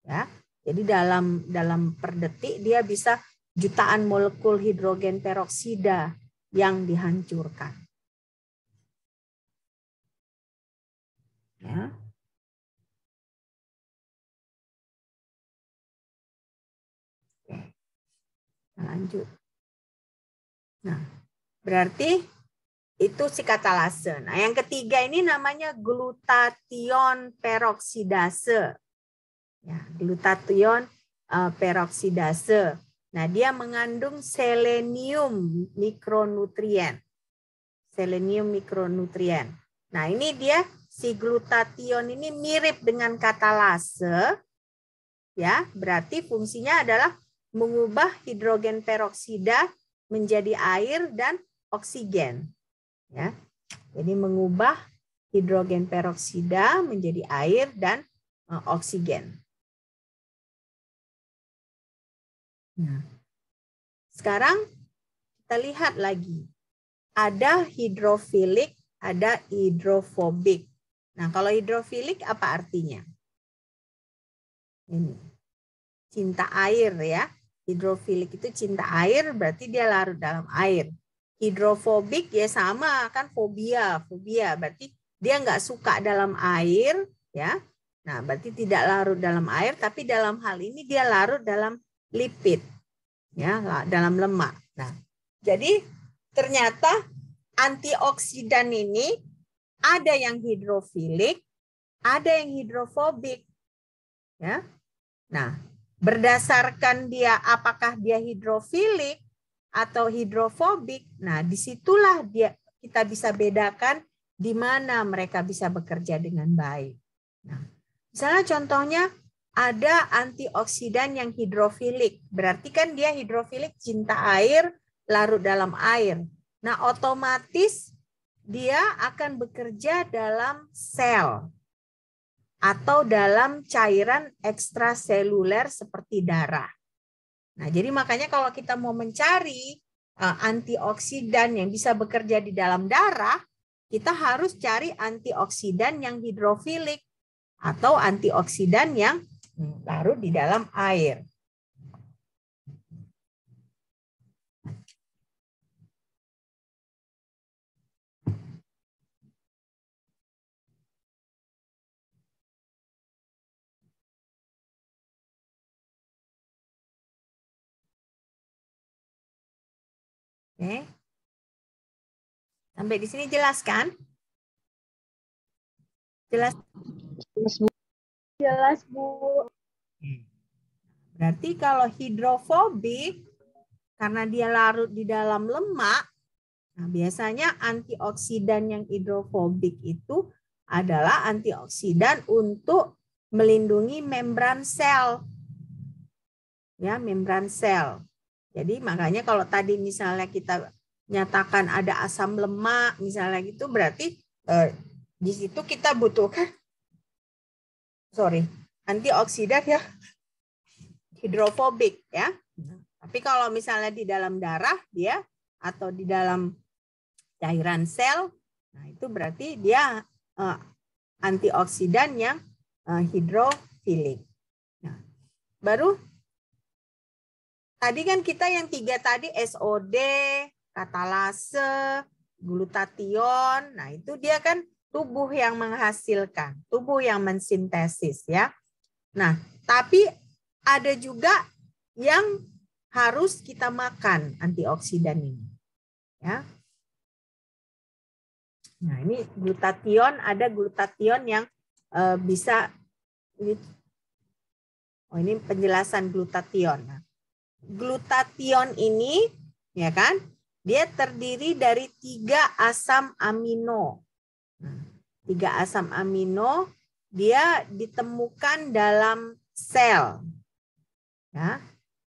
Ya. Jadi dalam per detik dia bisa jutaan molekul hidrogen peroksida yang dihancurkan. Ya. Oke. Lanjut. Nah, berarti itu si katalase. Nah, yang ketiga ini namanya glutathione peroksidase. Ya, glutathione peroksidase. Nah, dia mengandung selenium mikronutrien. Selenium mikronutrien. Nah, ini dia si glutathione ini mirip dengan katalase. Ya, berarti fungsinya adalah mengubah hidrogen peroksida menjadi air dan oksigen. Ya. Jadi mengubah hidrogen peroksida menjadi air dan oksigen. Nah, sekarang kita lihat lagi. Ada hidrofilik, ada hidrofobik. Nah, kalau hidrofilik apa artinya? Ini. Cinta air ya. Hidrofilik itu cinta air, berarti dia larut dalam air. Hidrofobik ya sama kan fobia, berarti dia nggak suka dalam air ya. Nah, berarti tidak larut dalam air, tapi dalam hal ini dia larut dalam lipid ya, dalam lemak. Nah, jadi ternyata antioksidan ini ada yang hidrofilik, ada yang hidrofobik ya. Nah, berdasarkan dia apakah dia hidrofilik atau hidrofobik, nah disitulah kita bisa bedakan di mana mereka bisa bekerja dengan baik. Nah, misalnya contohnya ada antioksidan yang hidrofilik, berarti kan dia hidrofilik cinta air, larut dalam air. Nah, otomatis dia akan bekerja dalam sel atau dalam cairan ekstraseluler seperti darah. Nah, jadi makanya kalau kita mau mencari antioksidan yang bisa bekerja di dalam darah, kita harus cari antioksidan yang hidrofilik atau antioksidan yang larut di dalam air. Oke. Sampai di sini jelas kan? Jelas? Jelas, Bu. Berarti kalau hidrofobik, karena dia larut di dalam lemak, nah biasanya antioksidan yang hidrofobik itu adalah antioksidan untuk melindungi membran sel. Ya, membran sel. Jadi makanya kalau tadi misalnya kita nyatakan ada asam lemak misalnya gitu, berarti di situ kita butuhkan antioksidan ya hidrofobik ya. Tapi kalau misalnya di dalam darah dia atau di dalam cairan sel, nah itu berarti dia antioksidan yang hidrofilik. Nah, baru tadi kan kita yang 3 tadi SOD, katalase, glutathione. Nah, itu dia kan tubuh yang menghasilkan, tubuh yang mensintesis ya. Nah, tapi ada juga yang harus kita makan antioksidan ini. Ya. Nah, ini glutathione, ada glutathione yang bisa ini penjelasan glutathione. Nah, glutathione ini ya kan, dia terdiri dari 3 asam amino. Nah, 3 asam amino dia ditemukan dalam sel. Ya.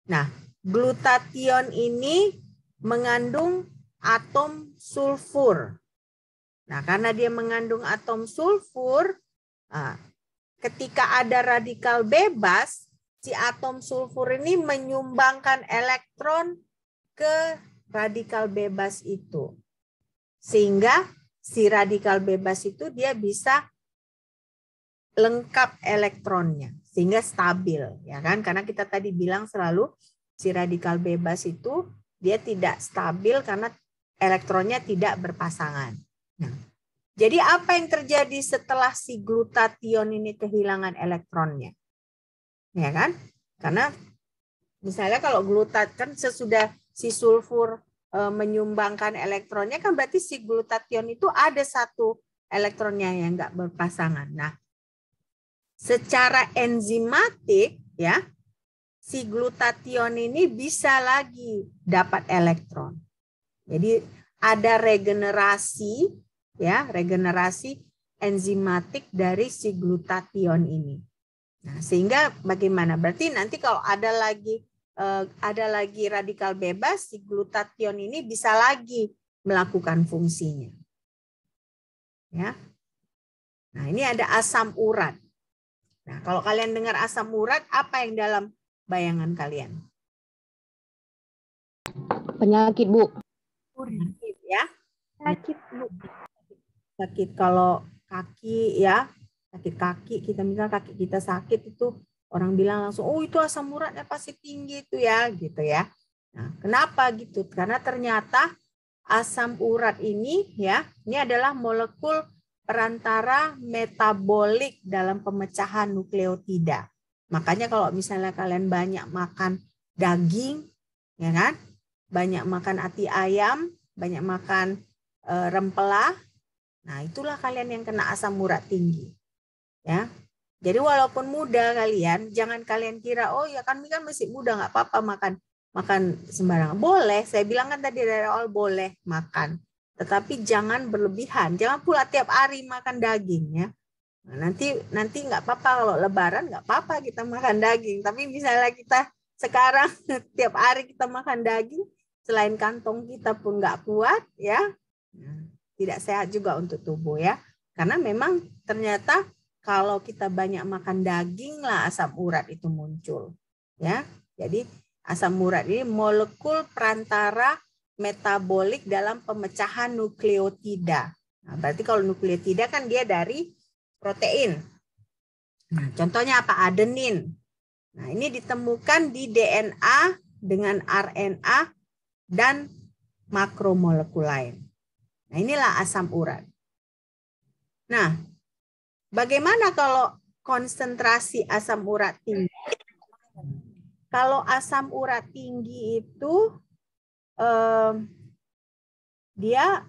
Nah, glutathione ini mengandung atom sulfur. Nah, karena dia mengandung atom sulfur, ketika ada radikal bebas, si atom sulfur ini menyumbangkan elektron ke radikal bebas itu. Sehingga si radikal bebas itu dia bisa lengkap elektronnya, sehingga stabil, ya kan? Karena kita tadi bilang selalu si radikal bebas itu dia tidak stabil karena elektronnya tidak berpasangan. Nah, jadi apa yang terjadi setelah si glutathione ini kehilangan elektronnya? Ya kan? Karena misalnya kalau glutat kan sesudah si sulfur menyumbangkan elektronnya kan berarti si glutathione itu ada 1 elektronnya yang enggak berpasangan. Nah, secara enzimatik ya si glutathione ini bisa lagi dapat elektron. Jadi ada regenerasi ya, regenerasi enzimatik dari si glutathione ini. Nah, sehingga bagaimana? Berarti nanti kalau ada lagi radikal bebas, si glutathione ini bisa lagi melakukan fungsinya. Ya. Nah, ini ada asam urat. Nah, kalau kalian dengar asam urat, apa yang dalam bayangan kalian? Penyakit, Bu. Penyakit ya. Sakit, Bu. Sakit kalau kaki ya, sakit kaki, kita misalnya kaki kita sakit itu orang bilang langsung, oh itu asam uratnya pasti tinggi itu ya, gitu ya. Nah, kenapa gitu? Karena ternyata asam urat ini ya, ini adalah molekul perantara metabolik dalam pemecahan nukleotida. Makanya kalau misalnya kalian banyak makan daging, ya kan, banyak makan ati ayam, banyak makan rempela, nah itulah kalian yang kena asam urat tinggi. Ya, jadi walaupun muda kalian, jangan kalian kira oh ya kami kan masih muda nggak apa-apa makan sembarangan. Boleh, saya bilang kan tadi dari awal boleh makan, tetapi jangan berlebihan. Jangan pula tiap hari makan daging ya. Nah, nanti nggak apa-apa kalau Lebaran nggak apa-apa kita makan daging. Tapi misalnya kita sekarang tiap hari kita makan daging, selain kantong kita pun nggak kuat ya, tidak sehat juga untuk tubuh ya. Karena memang ternyata kalau kita banyak makan daging lah asam urat itu muncul ya. Jadi asam urat ini molekul perantara metabolik dalam pemecahan nukleotida. Nah, berarti kalau nukleotida kan dia dari protein. Nah, contohnya apa? Adenin. Nah, ini ditemukan di DNA dengan RNA dan makromolekul lain. Nah, inilah asam urat. Nah, bagaimana kalau konsentrasi asam urat tinggi? Kalau asam urat tinggi itu dia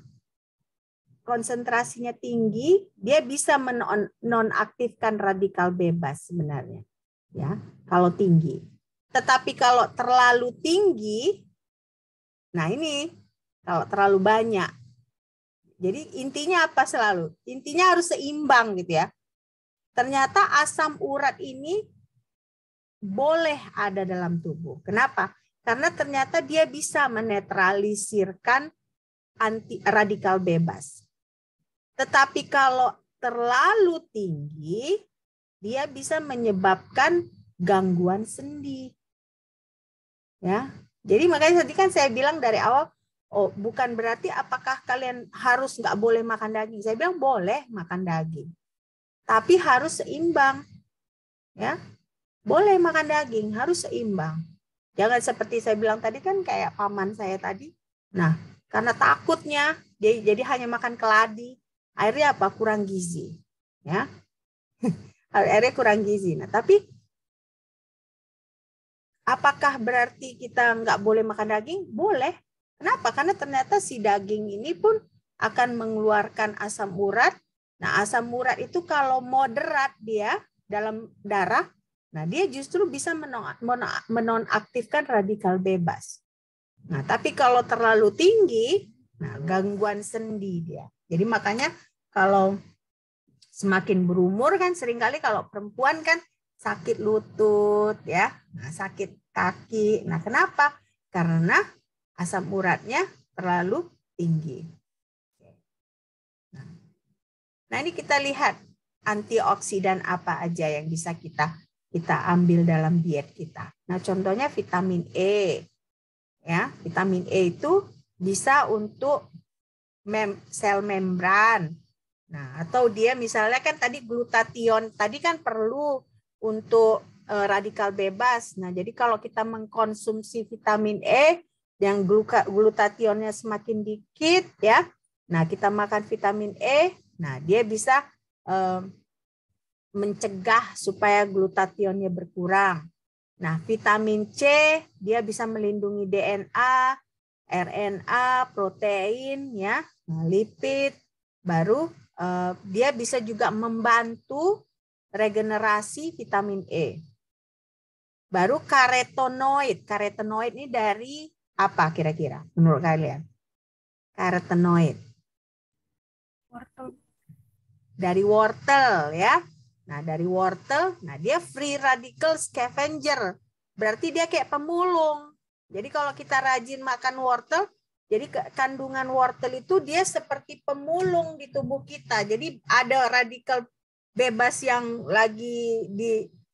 konsentrasinya tinggi, dia bisa menonaktifkan radikal bebas sebenarnya. Ya, kalau tinggi. Tetapi kalau terlalu tinggi, nah ini kalau terlalu banyak. Jadi intinya apa selalu? Intinya harus seimbang gitu ya. Ternyata asam urat ini boleh ada dalam tubuh. Kenapa? Karena ternyata dia bisa menetralisirkan radikal bebas. Tetapi kalau terlalu tinggi, dia bisa menyebabkan gangguan sendi. Ya, jadi makanya tadi kan saya bilang dari awal, oh bukan berarti apakah kalian harus nggak boleh makan daging. Saya bilang boleh makan daging, tapi harus seimbang. Ya, boleh makan daging, harus seimbang. Jangan seperti saya bilang tadi kan kayak paman saya tadi. Nah, karena takutnya dia jadi hanya makan keladi. Akhirnya apa? Kurang gizi. Ya. Akhirnya kurang gizi. Nah, tapi apakah berarti kita nggak boleh makan daging? Boleh. Kenapa? Karena ternyata si daging ini pun akan mengeluarkan asam urat. Nah, asam urat itu kalau moderat dia dalam darah, nah dia justru bisa menonaktifkan radikal bebas. Nah, tapi kalau terlalu tinggi, nah gangguan sendi dia. Jadi makanya kalau semakin berumur kan seringkali kalau perempuan kan sakit lutut ya, nah, sakit kaki. Nah, kenapa? Karena asam uratnya terlalu tinggi. Nah, ini kita lihat antioksidan apa aja yang bisa kita ambil dalam diet kita. Nah, contohnya vitamin E. Ya, vitamin E itu bisa untuk sel membran. Nah, atau dia misalnya kan tadi glutathione, tadi kan perlu untuk radikal bebas. Nah, jadi kalau kita mengkonsumsi vitamin E yang glutathionnya semakin dikit ya. Nah, kita makan vitamin E, nah dia bisa mencegah supaya glutathionnya berkurang. Nah, vitamin C dia bisa melindungi DNA, RNA, protein ya, nah, lipid, baru dia bisa juga membantu regenerasi vitamin E. Baru karotenoid. Karotenoid ini dari apa kira-kira menurut kalian? Karotenoid. Wortel. Dari wortel ya. Nah, dari wortel, nah dia free radical scavenger. Berarti dia kayak pemulung. Jadi kalau kita rajin makan wortel, jadi kandungan wortel itu dia seperti pemulung di tubuh kita. Jadi ada radikal bebas yang lagi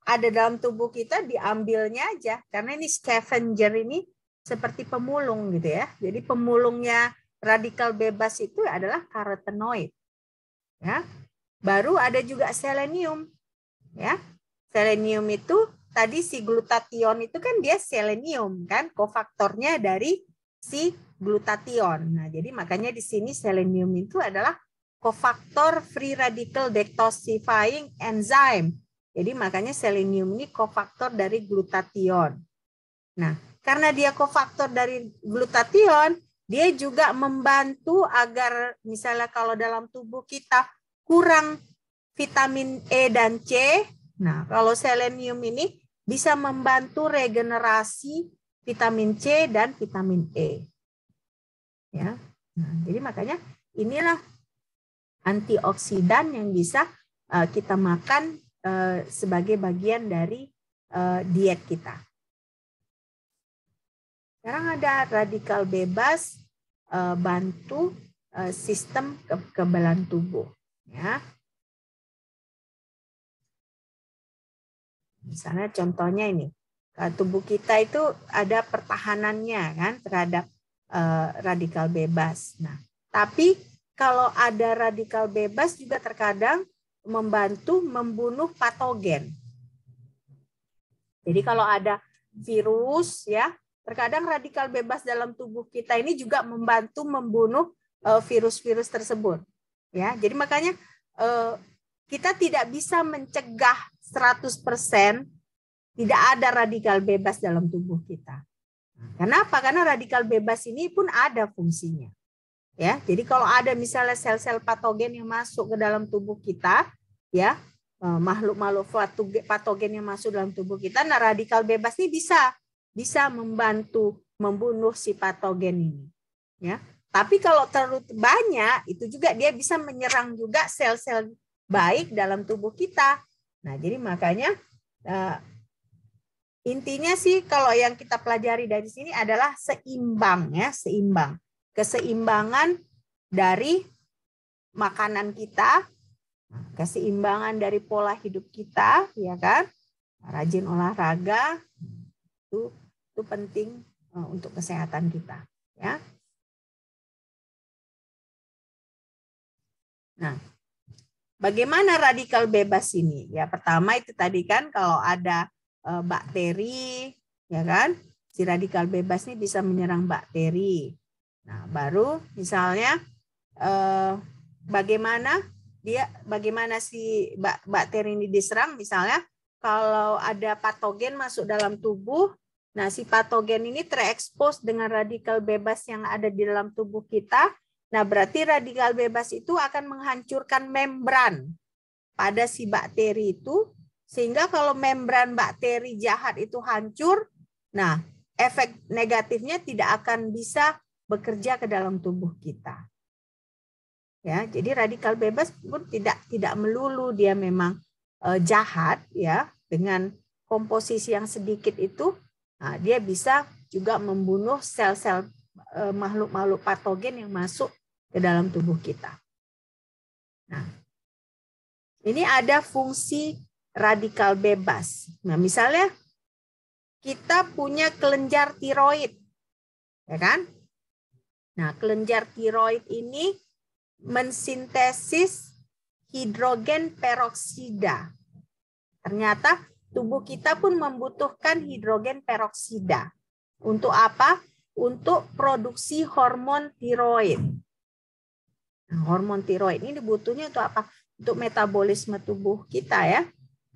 ada dalam tubuh kita, diambilnya aja. Karena ini scavenger ini seperti pemulung gitu ya. Jadi pemulungnya radikal bebas itu adalah karotenoid. Ya. Baru ada juga selenium. Ya. Selenium itu tadi si glutathione itu kan dia selenium kan, kofaktornya dari si glutathione. Nah, jadi makanya di sini selenium itu adalah kofaktor free radical detoxifying enzyme. Jadi makanya selenium ini kofaktor dari glutathione. Nah, karena dia kofaktor dari glutathione, dia juga membantu agar misalnya kalau dalam tubuh kita kurang vitamin E dan C, nah kalau selenium ini bisa membantu regenerasi vitamin C dan vitamin E. Ya, nah, jadi makanya inilah antioksidan yang bisa kita makan sebagai bagian dari diet kita. Sekarang ada radikal bebas bantu sistem kekebalan tubuh. Ya. Misalnya contohnya ini, tubuh kita itu ada pertahanannya kan terhadap radikal bebas. Nah, tapi kalau ada radikal bebas juga terkadang membantu membunuh patogen. Jadi kalau ada virus ya, terkadang radikal bebas dalam tubuh kita ini juga membantu membunuh virus-virus tersebut. Ya, jadi makanya kita tidak bisa mencegah 100% tidak ada radikal bebas dalam tubuh kita. Kenapa? Karena radikal bebas ini pun ada fungsinya. Ya, jadi kalau ada misalnya sel-sel patogen yang masuk ke dalam tubuh kita, ya, makhluk-makhluk patogen yang masuk dalam tubuh kita, nah radikal bebas ini bisa membantu membunuh si patogen ini, ya. Tapi kalau terlalu banyak, itu juga dia bisa menyerang juga sel-sel baik dalam tubuh kita. Nah, jadi makanya intinya sih kalau yang kita pelajari dari sini adalah seimbang, ya, seimbang. Keseimbangan dari makanan kita, keseimbangan dari pola hidup kita, ya kan? Rajin olahraga itu penting untuk kesehatan kita, ya. Nah, bagaimana radikal bebas ini? Ya, pertama itu tadi kan kalau ada bakteri, ya kan? Si radikal bebas ini bisa menyerang bakteri. Nah, baru misalnya bagaimana si bakteri ini diserang, misalnya kalau ada patogen masuk dalam tubuh, nah si patogen ini terekspos dengan radikal bebas yang ada di dalam tubuh kita. Nah, berarti radikal bebas itu akan menghancurkan membran pada si bakteri itu, sehingga kalau membran bakteri jahat itu hancur, nah efek negatifnya tidak akan bisa bekerja ke dalam tubuh kita. Ya, jadi radikal bebas pun tidak melulu dia memang jahat, ya, dengan komposisi yang sedikit itu, nah, dia bisa juga membunuh sel-sel makhluk-makhluk patogen yang masuk ke dalam tubuh kita. Nah, ini ada fungsi radikal bebas. Nah, misalnya kita punya kelenjar tiroid, ya kan? Nah, kelenjar tiroid ini mensintesis hidrogen peroksida. Ternyata tubuh kita pun membutuhkan hidrogen peroksida. Untuk apa? Untuk produksi hormon tiroid. Nah, hormon tiroid ini dibutuhnya untuk apa? Untuk metabolisme tubuh kita, ya.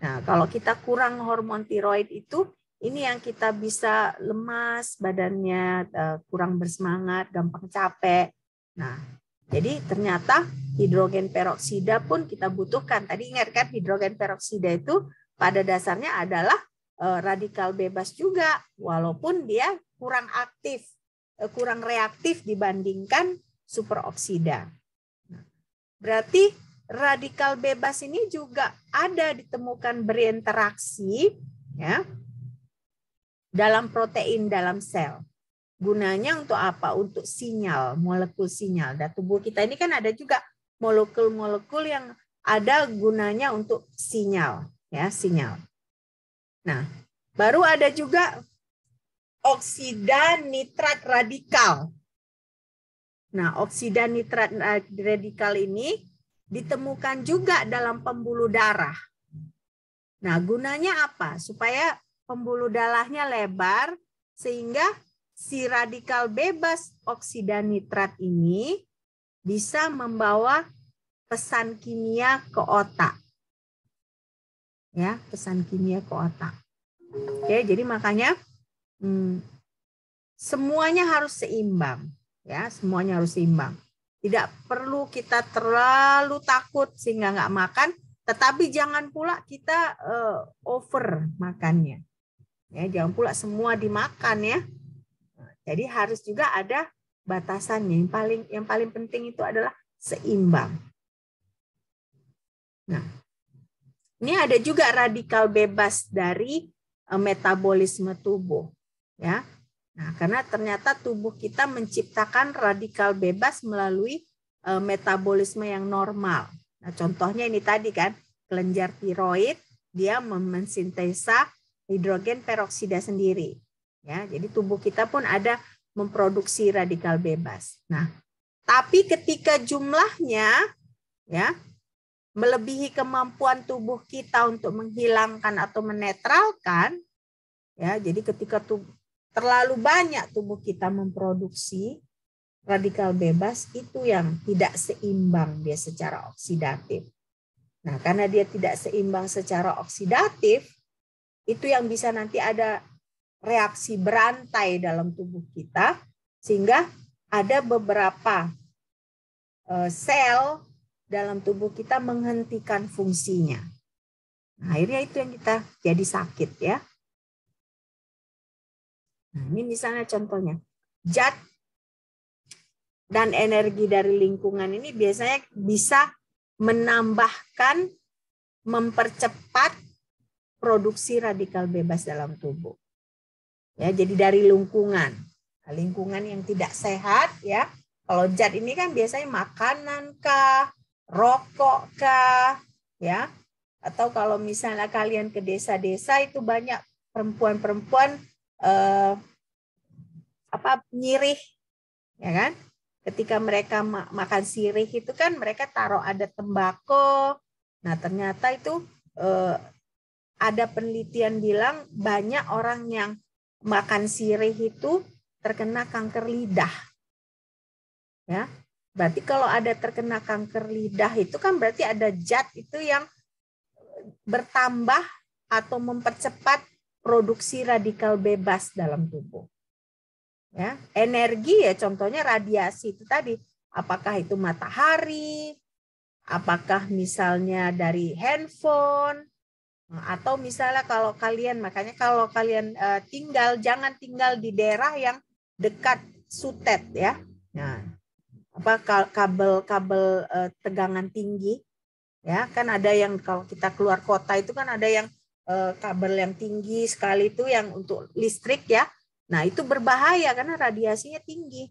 Nah, kalau kita kurang hormon tiroid itu, ini yang kita bisa lemas badannya, kurang bersemangat, gampang capek. Nah, jadi ternyata hidrogen peroksida pun kita butuhkan. Tadi ingat kan, hidrogen peroksida itu pada dasarnya adalah radikal bebas juga, walaupun dia kurang aktif, kurang reaktif dibandingkan superoksida. Berarti radikal bebas ini juga ada ditemukan berinteraksi, ya, dalam protein dalam sel. Gunanya untuk apa? Untuk sinyal, molekul sinyal. Dan tubuh kita ini kan ada juga molekul-molekul yang ada gunanya untuk sinyal, ya, sinyal. Nah, baru ada juga oksida nitrat radikal. Nah, oksida nitrat radikal ini ditemukan juga dalam pembuluh darah. Nah, gunanya apa? Supaya pembuluh darahnya lebar, sehingga si radikal bebas oksida nitrat ini bisa membawa pesan kimia ke otak. Ya, pesan kimia ke otak. Oke, jadi makanya semuanya harus seimbang. Ya, semuanya harus seimbang. Tidak perlu kita terlalu takut sehingga nggak makan, tetapi jangan pula kita over makannya. Ya, jangan pula semua dimakan, ya. Jadi harus juga ada batasannya. Yang paling penting itu adalah seimbang. Nah, ini ada juga radikal bebas dari metabolisme tubuh, ya. Nah, karena ternyata tubuh kita menciptakan radikal bebas melalui metabolisme yang normal. Nah, contohnya ini tadi kan, kelenjar tiroid, dia mensintesa hidrogen peroksida sendiri. Ya, jadi tubuh kita pun ada memproduksi radikal bebas. Nah, tapi ketika jumlahnya, ya, melebihi kemampuan tubuh kita untuk menghilangkan atau menetralkan, ya, jadi ketika terlalu banyak tubuh kita memproduksi radikal bebas, itu yang tidak seimbang dia secara oksidatif. Nah, karena dia tidak seimbang secara oksidatif, itu yang bisa nanti ada reaksi berantai dalam tubuh kita, sehingga ada beberapa sel dalam tubuh kita menghentikan fungsinya. Nah, akhirnya itu yang kita jadi sakit ya. Nah, ini misalnya contohnya, zat dan energi dari lingkungan ini biasanya bisa menambahkan, mempercepat produksi radikal bebas dalam tubuh. Ya, jadi dari lingkungan yang tidak sehat ya. Kalau zat ini kan biasanya makanan kah, rokok kah, ya. Atau kalau misalnya kalian ke desa-desa itu banyak perempuan-perempuan nyirih, ya kan? Ketika mereka makan sirih itu kan mereka taruh ada tembakau. Nah, ternyata itu ada penelitian bilang banyak orang yang makan sirih itu terkena kanker lidah. Ya. Berarti kalau ada terkena kanker lidah itu kan berarti ada zat itu yang bertambah atau mempercepat produksi radikal bebas dalam tubuh. Ya, energi ya contohnya radiasi itu tadi, apakah itu matahari, apakah misalnya dari handphone, atau misalnya kalau kalian jangan tinggal di daerah yang dekat sutet ya. Nah, kabel tegangan tinggi ya, kan ada yang kalau kita keluar kota itu kan ada yang kabel yang tinggi sekali itu yang untuk listrik ya. Nah, itu berbahaya karena radiasinya tinggi.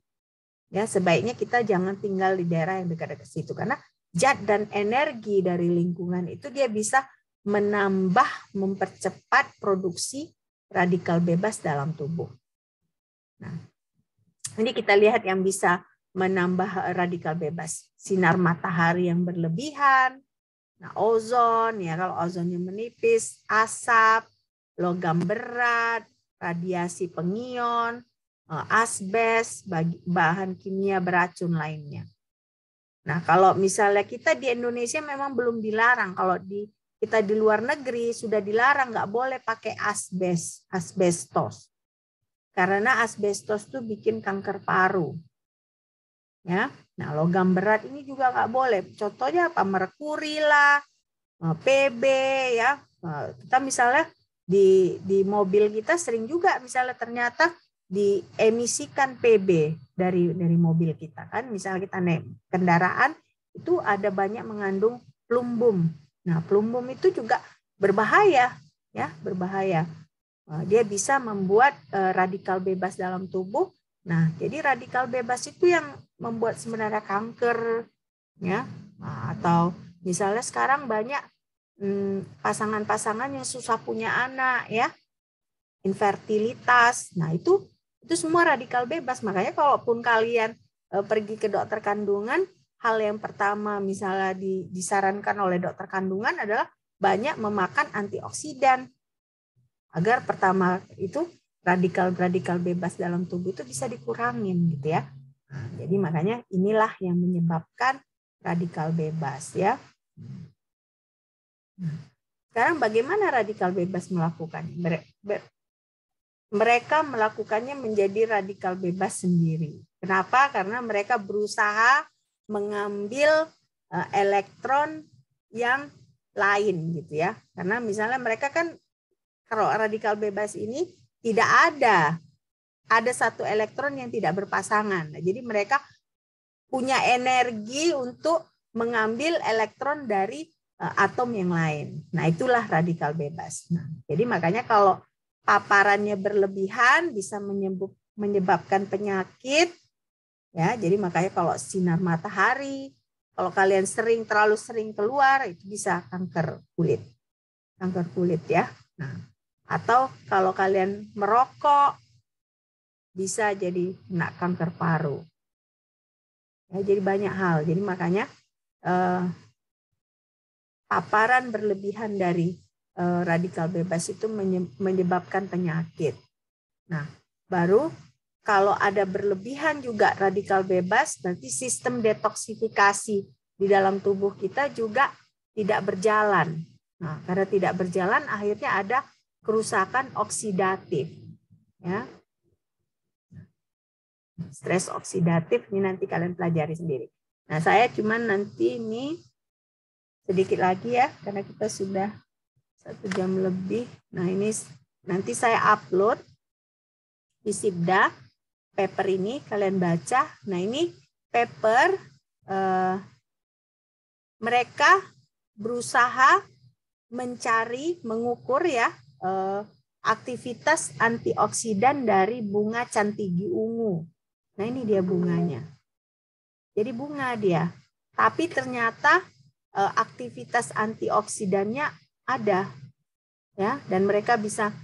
Ya, sebaiknya kita jangan tinggal di daerah yang dekat-dekat situ karena zat dan energi dari lingkungan itu dia bisa menambah, mempercepat produksi radikal bebas dalam tubuh. Nah, ini kita lihat yang bisa menambah radikal bebas. Sinar matahari yang berlebihan, nah, ozon, ya kalau ozonnya menipis, asap, logam berat, radiasi pengion, asbes, bahan kimia beracun lainnya. Nah, kalau misalnya kita di Indonesia memang belum dilarang. Kalau kita di luar negeri sudah dilarang, nggak boleh pakai asbestos. Karena asbestos itu bikin kanker paru. Ya, nah logam berat ini juga nggak boleh. Contohnya apa? Merkuri lah, PB ya. Kita misalnya di mobil kita sering juga misalnya ternyata diemisikan PB dari mobil kita kan. Misalnya kita naik kendaraan itu ada banyak mengandung plumbum. Nah, plumbum itu juga berbahaya ya, berbahaya. Dia bisa membuat radikal bebas dalam tubuh. Nah, jadi radikal bebas itu yang membuat sebenarnya kanker, ya, atau misalnya sekarang banyak pasangan-pasangan yang susah punya anak, ya, infertilitas. Nah, itu semua radikal bebas. Makanya kalaupun kalian pergi ke dokter kandungan, hal yang pertama misalnya disarankan oleh dokter kandungan adalah banyak memakan antioksidan. Agar pertama itu radikal bebas dalam tubuh itu bisa dikurangin gitu ya. Nah, jadi makanya inilah yang menyebabkan radikal bebas ya. Sekarang bagaimana radikal bebas melakukan? Mereka melakukannya menjadi radikal bebas sendiri. Kenapa? Karena mereka berusaha mengambil elektron yang lain gitu ya. Karena misalnya mereka kan kalau radikal bebas ini tidak ada satu elektron yang tidak berpasangan. Nah, jadi mereka punya energi untuk mengambil elektron dari atom yang lain. Nah, itulah radikal bebas. Nah, jadi makanya kalau paparannya berlebihan bisa menyebabkan penyakit. Ya, jadi makanya kalau sinar matahari, kalau kalian terlalu sering keluar itu bisa kanker kulit. Kanker kulit ya. Nah, atau kalau kalian merokok bisa jadi kena kanker paru. Ya, jadi banyak hal. Jadi makanya paparan berlebihan dari radikal bebas itu menyebabkan penyakit. Nah, baru kalau ada berlebihan juga radikal bebas, nanti sistem detoksifikasi di dalam tubuh kita juga tidak berjalan. Nah, karena tidak berjalan akhirnya ada kerusakan oksidatif, ya. Stres oksidatif ini nanti kalian pelajari sendiri. Nah, saya cuman nanti ini sedikit lagi ya, karena kita sudah 1 jam lebih. Nah, ini nanti saya upload di Sibda paper ini, kalian baca. Nah, ini paper mereka berusaha mencari, mengukur ya aktivitas antioksidan dari bunga cantigi ungu. Nah, ini dia bunganya. Jadi bunga dia. Tapi ternyata aktivitas antioksidannya ada. Ya, dan mereka bisa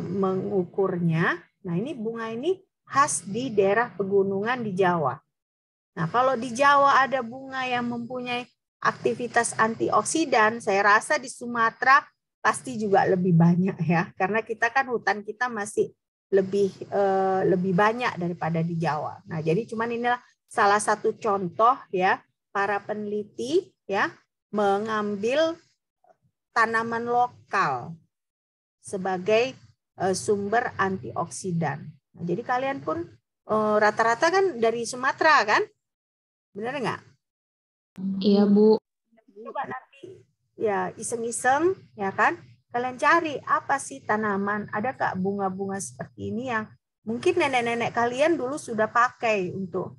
mengukurnya. Nah, ini bunga ini khas di daerah pegunungan di Jawa. Nah, kalau di Jawa ada bunga yang mempunyai aktivitas antioksidan, saya rasa di Sumatera pasti juga lebih banyak ya, karena kita kan hutan kita masih lebih banyak daripada di Jawa. Nah, jadi cuman inilah salah satu contoh ya, para peneliti ya mengambil tanaman lokal sebagai sumber antioksidan. Nah, jadi kalian pun rata-rata kan dari Sumatera kan? Benar nggak? Iya, Bu. Coba nanti ya iseng-iseng ya kan, kalian cari apa sih tanaman, ada nggak bunga-bunga seperti ini yang mungkin nenek-nenek kalian dulu sudah pakai untuk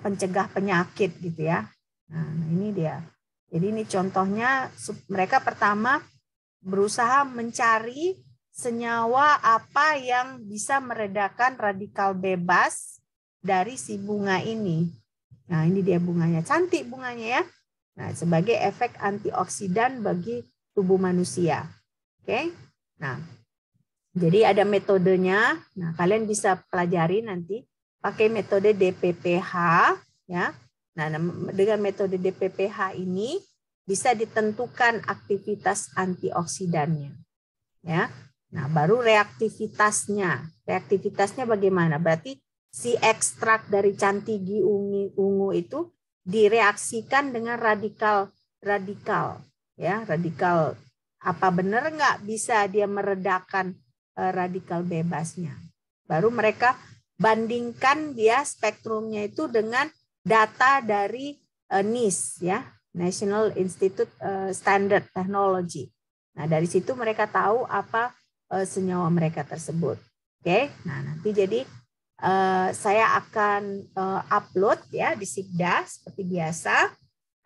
pencegah penyakit gitu ya. Nah, ini dia. Jadi ini contohnya, mereka pertama berusaha mencari senyawa apa yang bisa meredakan radikal bebas dari si bunga ini. Nah, ini dia bunganya, cantik bunganya ya. Nah, sebagai efek antioksidan bagi tubuh manusia. Oke. Nah, jadi ada metodenya. Nah, kalian bisa pelajari nanti pakai metode DPPH ya. Nah, dengan metode DPPH ini bisa ditentukan aktivitas antioksidannya. Ya. Nah, baru reaktivitasnya. Reaktivitasnya bagaimana? Berarti si ekstrak dari cantigi ungu itu direaksikan dengan radikal ya, radikal apa benar nggak bisa dia meredakan radikal bebasnya. Baru mereka bandingkan dia spektrumnya itu dengan data dari NIST ya, National Institute Standard Technology. Nah, dari situ mereka tahu apa senyawa mereka tersebut. Oke, nah nanti jadi saya akan upload ya di Sibda seperti biasa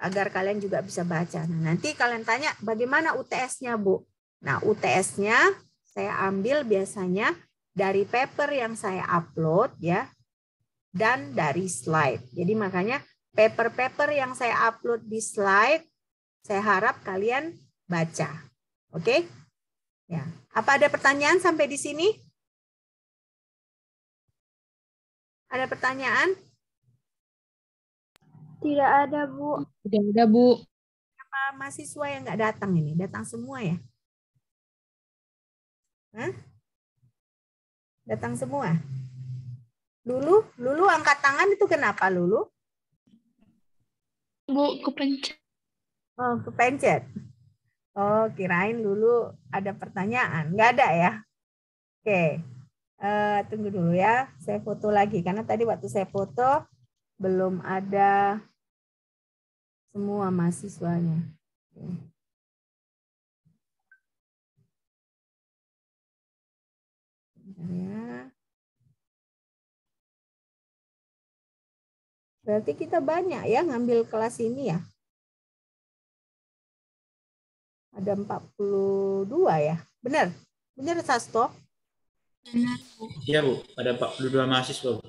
agar kalian juga bisa baca. Nah, nanti kalian tanya bagaimana UTS-nya, Bu? Nah, UTS-nya saya ambil biasanya dari paper yang saya upload ya dan dari slide. Jadi makanya paper-paper yang saya upload di slide saya harap kalian baca. Oke? Ya. Apa ada pertanyaan sampai di sini? Ada pertanyaan? Tidak ada, Bu. Tidak ada, Bu. Apa mahasiswa yang nggak datang ini? Datang semua ya? Hah? Datang semua? Lulu angkat tangan itu kenapa, Lulu? Bu, kepencet. Oh, kepencet. Oh, kirain Lulu ada pertanyaan. Nggak ada ya? Oke. Tunggu dulu ya. Saya foto lagi. Karena tadi waktu saya foto, belum ada semua mahasiswanya. Bentar ya. Berarti kita banyak ya ngambil kelas ini ya. Ada 42 ya. Benar? Benar, Sasto? Iya, Bu. Ada 42 mahasiswa, Bu.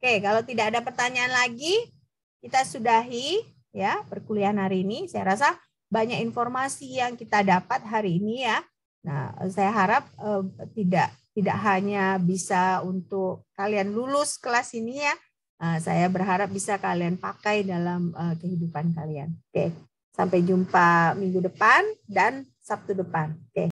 Oke, kalau tidak ada pertanyaan lagi, kita sudahi ya perkuliahan hari ini. Saya rasa banyak informasi yang kita dapat hari ini ya. Nah, saya harap tidak hanya bisa untuk kalian lulus kelas ini ya. Saya berharap bisa kalian pakai dalam kehidupan kalian. Oke, sampai jumpa minggu depan dan Sabtu depan. Oke.